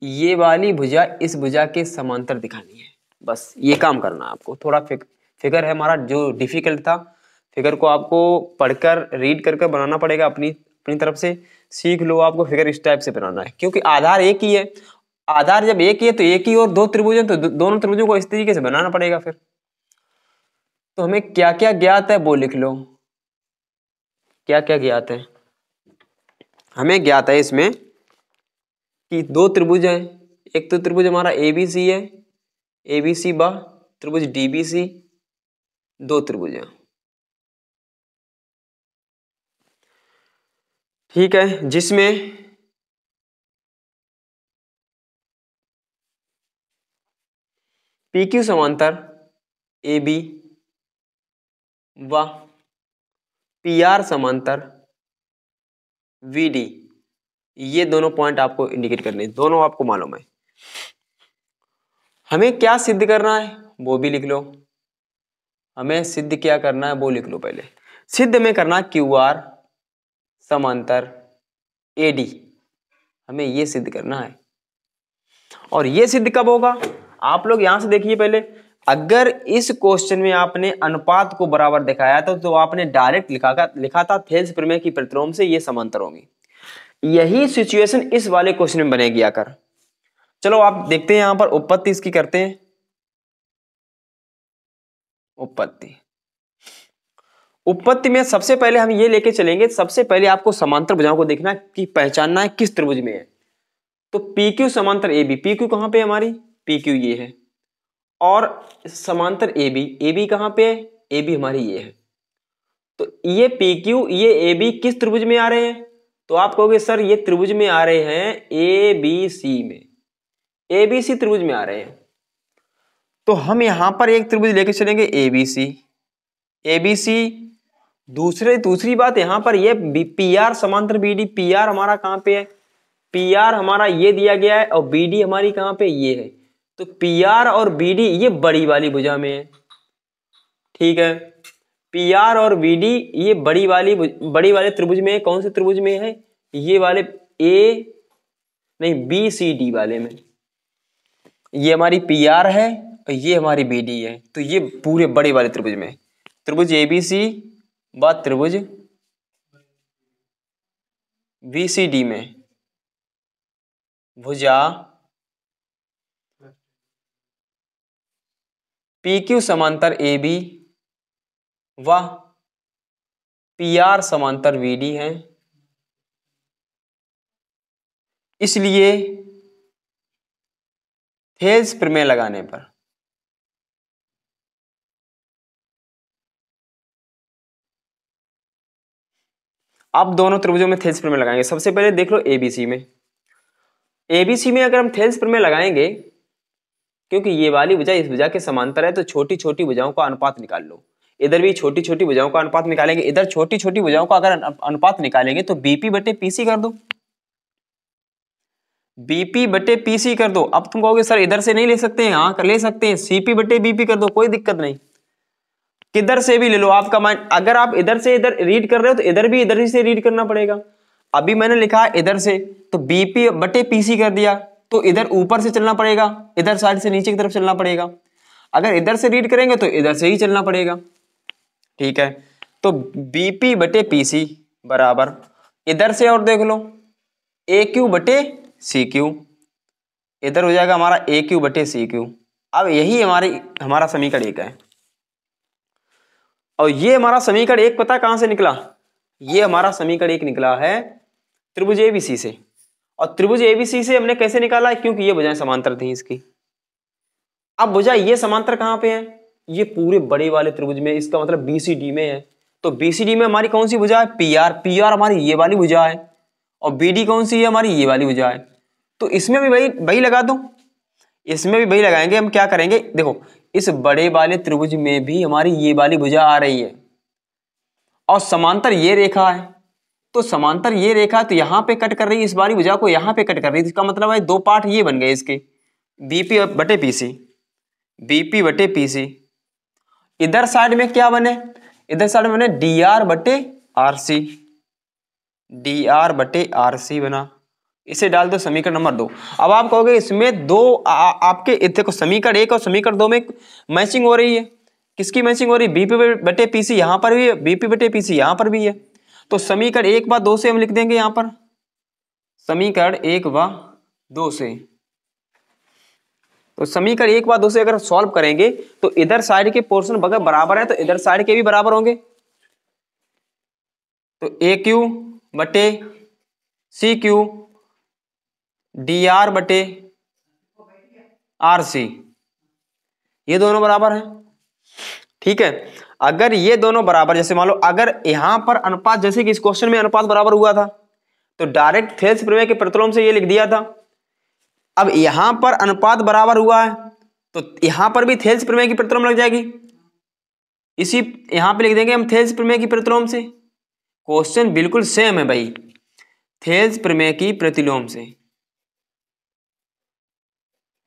ये वाली भुजा इस भुजा के समांतर दिखानी है। बस ये काम करना है आपको। थोड़ा फिगर है हमारा जो डिफिकल्ट था, फिगर को आपको पढ़कर रीड कर बनाना पड़ेगा, अपनी तरफ से सीख लो। आपको फिगर इस टाइप से बनाना है, क्योंकि आधार एक ही है। आधार जब एक ही है तो एक ही और दो त्रिभुज है, तो दोनों त्रिभुजों को इस तरीके से बनाना पड़ेगा। फिर तो हमें क्या क्या ज्ञात है वो लिख लो। क्या क्या ज्ञात है, हमें ज्ञात है इसमें कि दो त्रिभुज हैं। एक तो त्रिभुज हमारा ABC है, ABC बा त्रिभुज DBC, दो त्रिभुज हैं, ठीक है, जिसमें PQ समांतर AB व PR समांतर VD, ये दोनों पॉइंट आपको इंडिकेट करने, दोनों आपको मालूम है। हमें क्या सिद्ध करना है वो भी लिख लो। हमें सिद्ध क्या करना है वो लिख लो पहले। सिद्ध में करना QR समांतर AD, हमें ये सिद्ध करना है। और ये सिद्ध कब होगा, आप लोग यहां से देखिए पहले। अगर इस क्वेश्चन में आपने अनुपात को बराबर दिखाया था तो आपने डायरेक्ट लिखा था थेल्स प्रमेय की प्रतिलोम से ये समांतर होंगी। यही सिचुएशन इस वाले क्वेश्चन में बनेगी आकर। चलो आप देखते हैं, यहां पर उत्पत्ति इसकी करते हैं। उत्पत्ति में सबसे पहले हम ये लेके चलेंगे, सबसे पहले आपको समांतर भुजाओं को देखना कि पहचानना है किस त्रिभुज में है। तो PQ समांतर AB, PQ कहां पे है हमारी, PQ ये है, और समांतर AB कहां पे है, AB हमारी ये है। तो ये PQ ये AB किस त्रिभुज में आ रहे हैं, तो आप कहोगे सर ये त्रिभुज में आ रहे हैं ABC में, ABC त्रिभुज में आ रहे हैं। तो हम यहां पर एक त्रिभुज लेके चलेंगे ABC। दूसरी बात यहां पर ये PR समांतर BD, PR हमारा कहां पे है, PR हमारा ये दिया गया है और BD हमारी कहां पे ये है। तो PR और BD ये बड़ी वाली भुजा में है, ठीक है। PR और BD ये बड़ी वाले त्रिभुज में है। कौन से त्रिभुज में है, ये वाले BCD वाले में। ये हमारी PR है और ये हमारी BD है, तो ये पूरे बड़े वाले त्रिभुज में, त्रिभुज ABC व त्रिभुज BCD में भुजा PQ समांतर AB व PR समांतर VD है। इसलिए थेल्स प्रमेय लगाने पर आप दोनों त्रिभुजों में थेल्स प्रमेय लगाएंगे। सबसे पहले देख लो ABC में अगर हम थेल्स प्रमेय लगाएंगे, क्योंकि ये वाली भुजा इस भुजा के समांतर है, तो छोटी छोटी भुजाओं का अनुपात निकाल लो। इधर भी छोटी छोटी भुजाओं का अनुपात निकालेंगे, इधर छोटी छोटी भुजाओं का अगर अनुपात निकालेंगे तो BP बटे PC कर दो, BP बटे PC कर दो। अब तुम कहोगे सर इधर से नहीं ले सकते हैं, हाँ ले सकते हैं, CP बटे BP कर दो, कोई दिक्कत नहीं, किधर से भी ले लो आपका माइंड। अगर आप इधर से इधर रीड कर रहे हो तो इधर ही से रीड करना पड़ेगा। अभी मैंने लिखा इधर से, तो BP बटे PC कर दिया, तो इधर ऊपर से चलना पड़ेगा, इधर साइड से नीचे की तरफ चलना पड़ेगा। अगर इधर से रीड करेंगे तो इधर से ही चलना पड़ेगा, ठीक है। तो BP बटे PC बराबर इधर से, और देख लो AQ बटे CQ, इधर हो जाएगा हमारा AQ बटे CQ। अब यही हमारा समीकरण 1 है। और ये हमारा समीकरण 1 पता कहां से निकला, ये हमारा समीकरण 1 निकला है त्रिभुज एबीसी से। और त्रिभुज एबीसी से हमने कैसे निकाला है, क्योंकि ये भुजाएं समांतर थी इसकी। अब भुजा ये समांतर कहां पे है, ये पूरे बड़े वाले त्रिभुज में, इसका मतलब बीसीडी में है। तो बीसीडी में हमारी कौन सी भुजा है, पीआर। पीआर हमारी ये वाली भुजा है, और बीडी कौन सी है, हमारी ये वाली भुजा है। तो इसमें भी वही लगा दो, इसमें भी वही लगाएंगे। हम क्या करेंगे, देखो इस बड़े वाले त्रिभुज में भी हमारी ये वाली भुजा आ रही है, और समांतर ये रेखा है। तो समांतर ये रेखा तो यहां पे कट कर रही है, इस वाली भुजा को यहां पे कट कर रही है। इसका मतलब है दो पार्ट ये बन गए इसके, बीपी बटे पीसी, बीपी बटे पीसी। इधर साइड में क्या बने, इधर साइड में बने डी आर बटे आरसी, डी आर बटे आरसी बना। इसे डाल दो समीकरण नंबर 2। अब आप कहोगे इसमें दो आपके देखो समीकरण 1 और समीकरण 2 में मैचिंग हो रही है। किसकी मैचिंग हो रही है, बीपी बटे पीसी यहां पर भी है, बीपी बटे पीसी यहां पर भी है। तो समीकरण 1 व 2 से हम लिख देंगे यहां पर, समीकरण 1 व 2 से। तो समीकरण 1 व 2 से अगर सॉल्व करेंगे तो इधर साइड के पोर्शन अगर बराबर है तो इधर साइड के भी बराबर होंगे। तो ए क्यू बटे सी क्यू डी आर बटे आर सी, ये दोनों बराबर हैं। ठीक है, अगर ये दोनों बराबर, जैसे मान लो अगर यहां पर अनुपात, जैसे कि इस क्वेश्चन में अनुपात बराबर हुआ था, तो डायरेक्ट थेल्स प्रमेय के प्रतिलोम से ये लिख दिया था। अब यहां पर अनुपात बराबर हुआ है तो यहां पर भी थेल्स प्रमेय की प्रतिलोम लग जाएगी। इसी यहां पे लिख देंगे हम थेल्स प्रमेय की प्रतिलोम से। क्वेश्चन बिल्कुल सेम है भाई, थेल्स प्रमेय की प्रतिलोम से।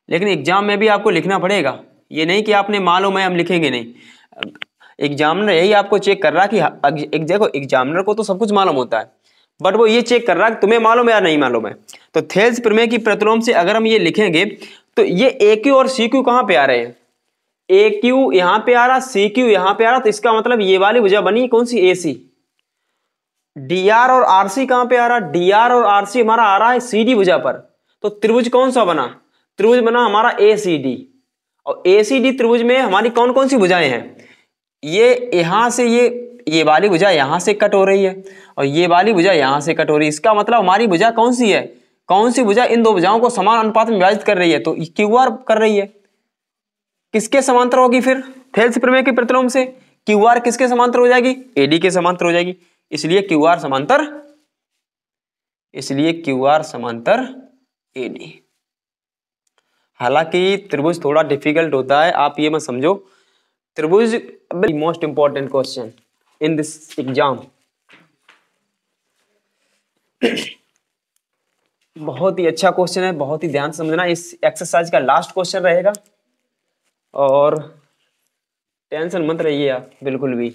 लेकिन एग्जाम में भी आपको लिखना पड़ेगा, ये नहीं कि आपने मालूम है हम लिखेंगे नहीं। एग्जामिनर यही आपको चेक कर रहा कि एक देखो एग्जामिनर को तो सब कुछ मालूम होता है, बट वो ये चेक कर रहा है कि तुम्हें मालूम है या नहीं मालूम है। तो थेल्स प्रमेय की प्रतिलोम से अगर हम ये लिखेंगे तो ये ए क्यू और सी क्यू कहां पे आ रहे हैं, ए क्यू यहां पे आ रहा, सी क्यू यहां पे आ रहा। तो इसका मतलब ये वाली भुजा बनी कौन सी, ए सी। डी आर और आरसी कहां पे आ रहा, डी आर और आरसी हमारा आ रहा है सी डी भुजा पर। तो त्रिभुज कौन सा बना, त्रिभुज बना हमारा ए सी डी। और ए सी डी त्रिभुज में हमारी कौन कौन सी भुजाएं हैं, ये यहां से ये वाली भुजा यहां से कट हो रही है, और ये वाली भुजा यहां से कट हो रही है। इसका मतलब हमारी भुजा कौन सी है, कौन सी भुजा इन दो भुजाओं को समान अनुपात में विभाजित कर रही है, तो क्यू आर कर रही है। किसके समांतर होगी फिर, थेल्स प्रमेय के प्रतिलोम से क्यू आर किसके समांतर हो जाएगी, एडी के समांतर हो जाएगी। इसलिए क्यू आर समांतर, इसलिए क्यू आर समांतर एडी। हालांकि त्रिभुज थोड़ा डिफिकल्ट होता है, आप ये मत समझो। त्रिभुज most important question in this exam. बहुत ही अच्छा क्वेश्चन है, बहुत ही ध्यान से समझना। इस एक्सरसाइज का लास्ट क्वेश्चन रहेगा, और टेंशन मत रहिए आप बिल्कुल भी।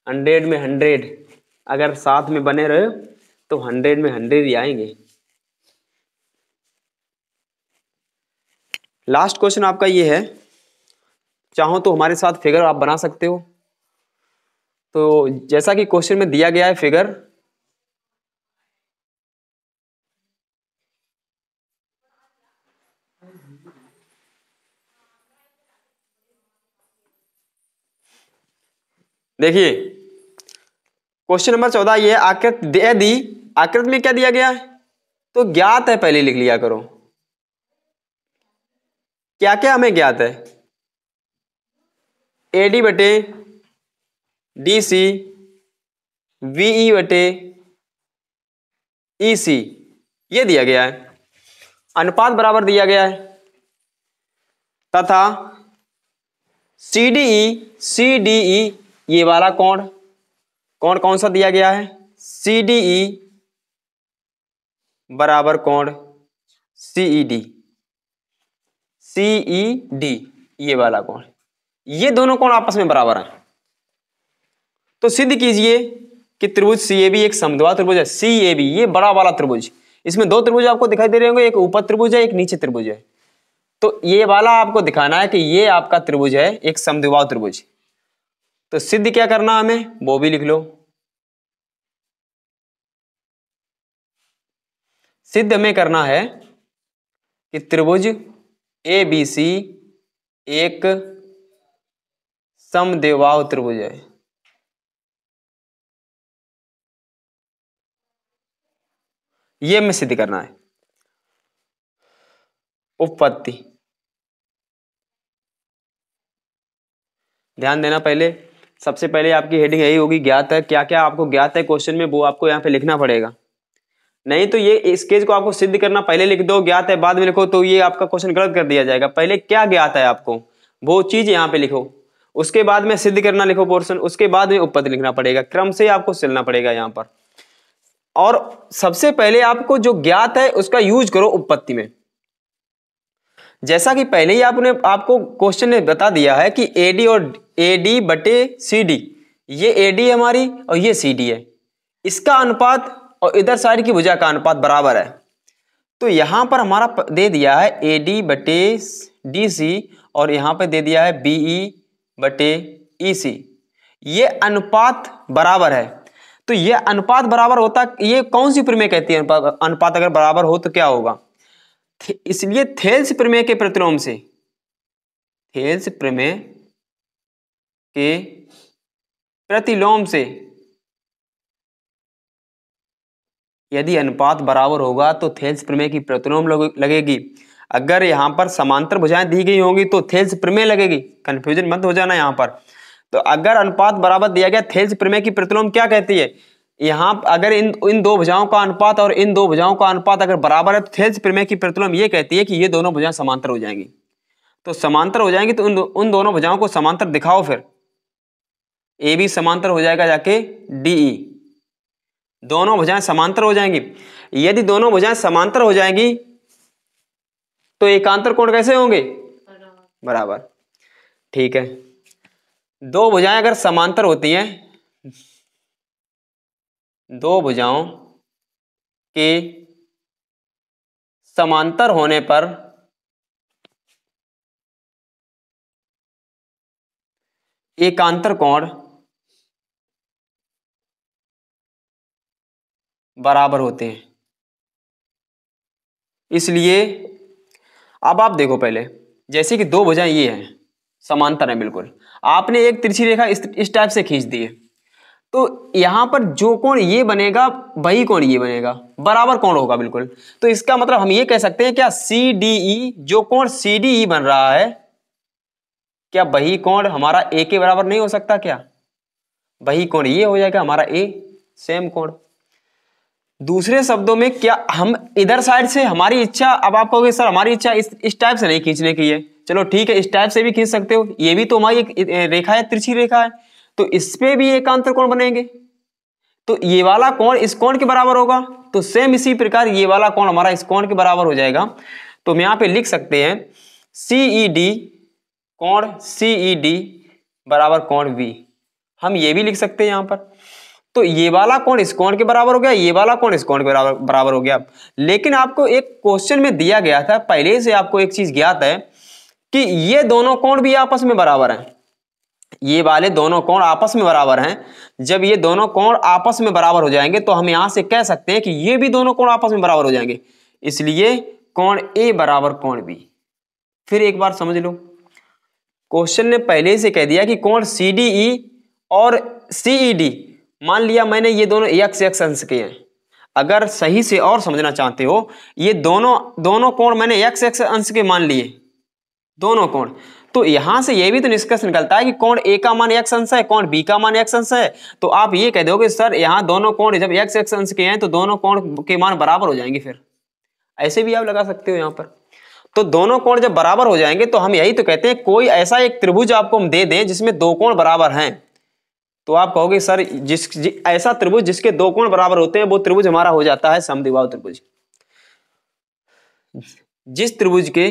100 में 100 अगर साथ में बने रहे तो 100 में 100 ही आएंगे। लास्ट क्वेश्चन आपका ये है, चाहो तो हमारे साथ फिगर आप बना सकते हो। तो जैसा कि क्वेश्चन में दिया गया है फिगर, देखिए क्वेश्चन नंबर 14 ये आकृत दे दी। आकृत में क्या दिया गया है, तो ज्ञात है पहले लिख लिया करो। क्या क्या हमें ज्ञात है, एडी बटे डी सी, वीई बटे ई सी, ये दिया गया है। अनुपात बराबर दिया गया है, तथा सी डी ई ये वाला कोण कोण कौन सा दिया गया है, सी डी ई बराबर कोण सीई डी, सीई डी ये वाला कोण, ये दोनों कोण आपस में बराबर हैं। तो सिद्ध कीजिए कि त्रिभुज सीएबी एक समद्विबाहु त्रिभुज है। सीएबी ये बड़ा वाला त्रिभुज, इसमें दो त्रिभुज आपको दिखाई दे रहे होंगे, एक ऊपर त्रिभुज है एक नीचे त्रिभुज है। तो ये वाला आपको दिखाना है कि ये आपका त्रिभुज है एक समद्विबाहु त्रिभुज। तो सिद्ध क्या करना हमें वो भी लिख लो। सिद्ध हमें करना है कि त्रिभुज ए बी सी एक समद्विबाहु त्रिभुज है। ये हमें सिद्ध करना है। उपपत्ति, ध्यान देना, पहले सबसे पहले आपकी हेडिंग यही होगी, ज्ञात है। क्या क्या आपको ज्ञात है क्वेश्चन में वो आपको यहाँ पे लिखना पड़ेगा, नहीं तो ये इस केस को आपको सिद्ध करना, पहले लिख दो ज्ञात है बाद में लिखो तो ये आपका क्वेश्चन गलत कर दिया जाएगा। पहले क्या ज्ञात है आपको वो चीज यहाँ पे लिखो, उसके बाद में सिद्ध करना लिखो पोर्शन, उसके बाद में उपपत्ति लिखना पड़ेगा, क्रम से आपको चलना पड़ेगा यहाँ पर। और सबसे पहले आपको जो ज्ञात है उसका यूज करो उपपत्ति में। जैसा कि पहले ही आपको क्वेश्चन ने बता दिया है कि एडी और एडी बटे सीडी, ये एडी हमारी और ये सीडी है, इसका अनुपात और इधर साइड की भुजा का अनुपात बराबर है। तो यहां पर हमारा दे दिया है एडी बटे डीसी और यहां पर दे दिया है बीई बटे ईसी, ये अनुपात बराबर है। तो ये अनुपात बराबर होता, ये कौन सी प्रमेय कहती है अनुपात अगर बराबर हो तो क्या होगा? इसलिए थेल्स प्रमेय के प्रतिलोम से, थेल्स प्रमेय के प्रतिलोम से यदि अनुपात बराबर होगा तो थेल्स प्रमेय की प्रतिलोम लगेगी। अगर यहां पर समांतर भुजाएं दी गई होंगी तो थेल्स प्रमेय लगेगी, कंफ्यूजन मत हो जाना यहां पर। तो अगर अनुपात बराबर दिया गया, थेल्स प्रमेय की प्रतिलोम क्या कहती है, यहां अगर इन दो भुजाओं का अनुपात और इन दो भुजाओं का अनुपात अगर बराबर है तो थेल्स प्रमेय की प्रतिलोम ये कहती है कि ये दोनों भुजाएं समांतर हो जाएंगी। तो समांतर हो जाएंगी तो उन दोनों भुजाओं को समांतर दिखाओ, फिर ए बी समांतर हो जाएगा जाके डीई, दोनों भुजाएं समांतर हो जाएंगी। यदि दोनों भुजाएं समांतर हो जाएंगी तो एकांतर कोण कैसे होंगे? बराबर। ठीक है, दो भुजाएं अगर समांतर होती हैं, दो भुजाओं के समांतर होने पर एकांतर कोण बराबर होते हैं। इसलिए अब आप देखो, पहले जैसे कि दो भुजाएं ये हैं, समांतर है बिल्कुल, आपने एक तिरछी रेखा इस टाइप से खींच दी है, तो यहां पर जो कोण ये बनेगा वही कोण ये बनेगा, बराबर कोण होगा बिल्कुल। तो इसका मतलब हम ये कह सकते हैं क्या सी डी ई, जो कोण सी डी ई बन रहा है, क्या वही कोण हमारा ए के बराबर नहीं हो सकता? क्या वही कोण ये हो जाएगा हमारा ए, सेम कोण। दूसरे शब्दों में क्या हम इधर साइड से हमारी इच्छा, अब आप कहोगे सर हमारी इच्छा इस टाइप से नहीं खींचने की है, चलो ठीक है इस टाइप से भी खींच सकते हो, ये भी तो हमारी एक रेखा है, तिरछी रेखा है, तो इस पे भी एकांतर कोण बनेंगे, तो ये वाला कोण इस कोण के बराबर होगा। तो सेम इसी प्रकार ये वाला कोण हमारा इस कोण के बराबर हो जाएगा। तो हम यहां पे लिख सकते हैं सीईडी, कोण सीईडी बराबर कोण वी, हम ये भी लिख सकते हैं यहां पर। तो ये वाला कोण इस कोण के बराबर हो गया, ये वाला कोण इस कोण के बराबर हो गया। लेकिन आपको एक क्वेश्चन में दिया गया था, पहले से आपको एक चीज ज्ञात है कि ये दोनों कोण भी आपस में बराबर हैं, ये वाले दोनों कोण आपस में बराबर हैं। जब ये दोनों कोण आपस में बराबर हो जाएंगे तो हम यहां से कह सकते हैं कि ये भी दोनों कोण आपस में बराबर हो जाएंगे। इसलिए कोण ए बराबर कोण बी। फिर एक बार समझ लो, क्वेश्चन ने पहले से कह दिया कि कोण सीडीई और सीईडी, मान लिया मैंने ये दोनों एक्स एक्स अंश के हैं। अगर सही से और समझना चाहते हो, ये दोनों कोण मैंने एक्स एक्स अंश के मान लिए, दोनों कोण, तो यहां से ये भी तो निष्कर्ष निकलता है कि कोण ए का मान एक्स अंश है, कोण बी का मान एक्स अंश है। तो आप ये कह दोगे सर यहाँ दोनों कोण जब एक्स एक्स अंश के हैं तो दोनों कोण के मान बराबर हो जाएंगे, फिर ऐसे भी आप लगा सकते हो यहाँ पर। तो दोनों कोण जब बराबर हो जाएंगे तो हम यही तो कहते हैं, कोई ऐसा एक त्रिभुज आपको हम दे दें जिसमें दो कोण बराबर हैं, तो आप कहोगे सर ऐसा त्रिभुज जिसके दो कोण बराबर होते हैं वो त्रिभुज हमारा हो जाता है समद्विबाहु त्रिभुज। जिस त्रिभुज के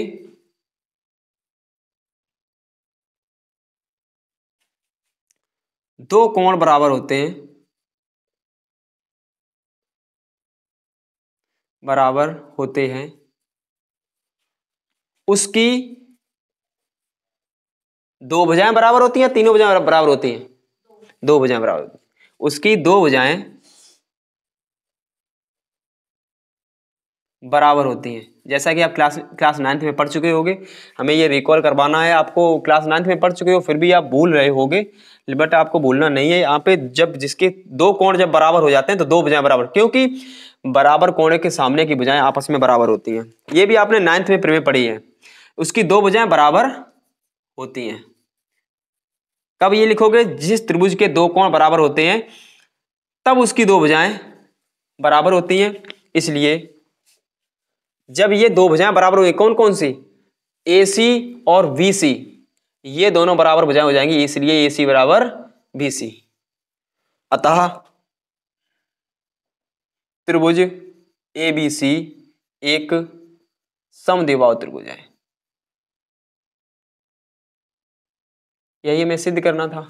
दो कोण बराबर होते हैं, उसकी दो भुजाएं बराबर होती हैं, तीनों भुजाएं बराबर होती हैं, दो भुजाएं बराबर होती हैं, उसकी दो भुजाएं बराबर होती हैं। जैसा कि आप क्लास 9th में पढ़ चुके होगे, हमें ये रिकॉल करवाना है आपको। क्लास 9th में पढ़ चुके हो फिर भी आप भूल रहे होगे, बट आपको भूलना नहीं है। यहाँ पे जब जिसके दो कोण जब बराबर हो जाते हैं तो दो भुजाएं बराबर, क्योंकि बराबर कोणे के सामने की भुजाएं आपस में बराबर होती हैं। ये भी आपने 9th में प्रमेय पढ़ी है। उसकी दो भुजाएं बराबर होती हैं। कब ये लिखोगे? जिस त्रिभुज के दो कोण बराबर होते हैं तब उसकी दो भुजाएं बराबर होती हैं। इसलिए जब ये दो भुजाएं बराबर होंगी, कौन कौन सी? AC और BC, ये दोनों बराबर भुजाएं हो जाएंगी, इसलिए AC बराबर BC। अतः त्रिभुज ABC एक समद्विबाहु त्रिभुज है। यही हमें सिद्ध करना था।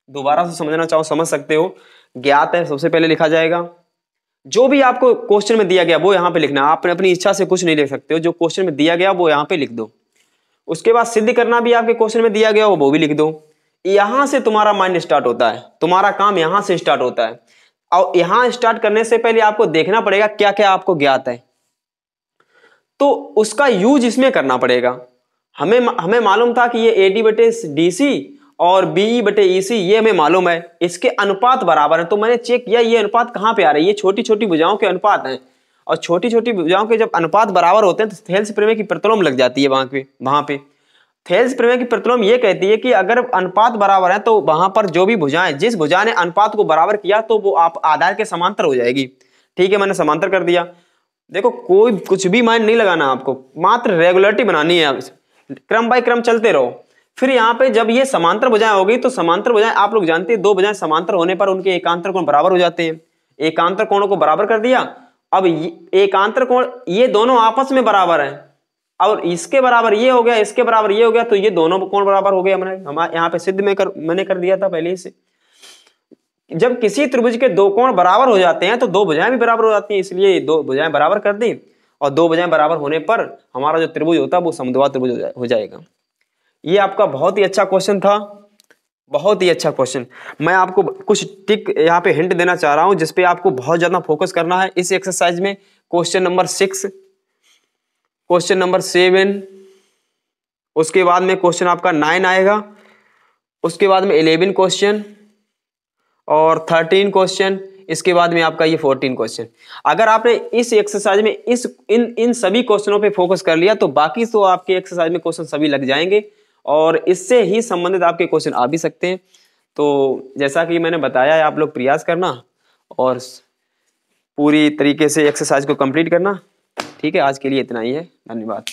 दोबारा से समझना चाहो समझ सकते हो। ज्ञात है सबसे पहले लिखा जाएगा। जो भी आपको क्वेश्चन में दिया गया वो यहां पे लिखना। आप अपनी इच्छा से कुछ नहीं लिख सकते हो, जो क्वेश्चन में दिया गया वो यहां पे लिख दो। उसके बाद सिद्ध करना भी आपके क्वेश्चन में दिया गया वो भी लिख दो। यहां से तुम्हारा माइंड स्टार्ट होता है, तुम्हारा काम यहां से स्टार्ट होता है। और यहां स्टार्ट करने से पहले आपको देखना पड़ेगा क्या क्या आपको ज्ञात है, तो उसका यूज इसमें करना पड़ेगा। हमें मालूम था कि ये AD/DC और BE/EC ये हमें मालूम है, इसके अनुपात बराबर है। तो मैंने चेक किया ये अनुपात कहां पे आ रहे हैं, ये छोटी छोटी भुजाओं के अनुपात हैं। और छोटी छोटी भुजाओं के जब अनुपात बराबर होते हैं तो थेल्स प्रमेय की प्रतिलोम लग जाती है वहां पे। थेल्स प्रमेय की प्रतिलोम ये कहती है कि अगर अनुपात बराबर है तो वहां पर जो भी भुजाएं, जिस भुजा ने अनुपात को बराबर किया तो वो आप आधार के समांतर हो जाएगी। ठीक है, मैंने समांतर कर दिया। देखो कोई कुछ भी माइंड नहीं लगाना, आपको मात्र रेगुलरिटी बनानी है। क्रम बाय क्रम चलते रहो। फिर यहाँ पे जब ये समांतर भुजाएं होगी तो समांतर भुजाएं आप लोग जानते हैं, दो भुजाएं समांतर होने पर उनके एकांतर कोण बराबर हो जाते हैं। एकांतर कोणों को बराबर कर दिया। अब एकांतर कोण ये दोनों आपस में बराबर हैं और इसके बराबर ये हो गया, इसके बराबर ये हो गया, तो ये दोनों कोण बराबर हो गए। हमारे यहाँ पे सिद्ध मैंने कर दिया था पहले से। जब किसी त्रिभुज के दो कोण बराबर हो जाते हैं तो दो भुजाएं भी बराबर हो जाती हैं, इसलिए दो भुजाएं बराबर कर दी। और दो भुजाएं बराबर होने पर हमारा जो त्रिभुज होता है वो समद्विबाहु त्रिभुज हो जाएगा। ये आपका बहुत ही अच्छा क्वेश्चन था, बहुत ही अच्छा क्वेश्चन। मैं आपको कुछ टिक यहाँ पे हिंट देना चाह रहा हूं जिसपे आपको बहुत ज्यादा फोकस करना है इस एक्सरसाइज में। क्वेश्चन नंबर 6, क्वेश्चन नंबर 7, उसके बाद में क्वेश्चन आपका 9 आएगा, उसके बाद में 11 क्वेश्चन और 13 क्वेश्चन, इसके बाद में आपका ये 14 क्वेश्चन। अगर आपने इस एक्सरसाइज में इन सभी क्वेश्चनों पे फोकस कर लिया तो बाकी तो आपके एक्सरसाइज में क्वेश्चन सभी लग जाएंगे और इससे ही संबंधित आपके क्वेश्चन आ भी सकते हैं। तो जैसा कि मैंने बताया है, आप लोग प्रयास करना और पूरी तरीके से एक्सरसाइज को कंप्लीट करना। ठीक है, आज के लिए इतना ही है। धन्यवाद।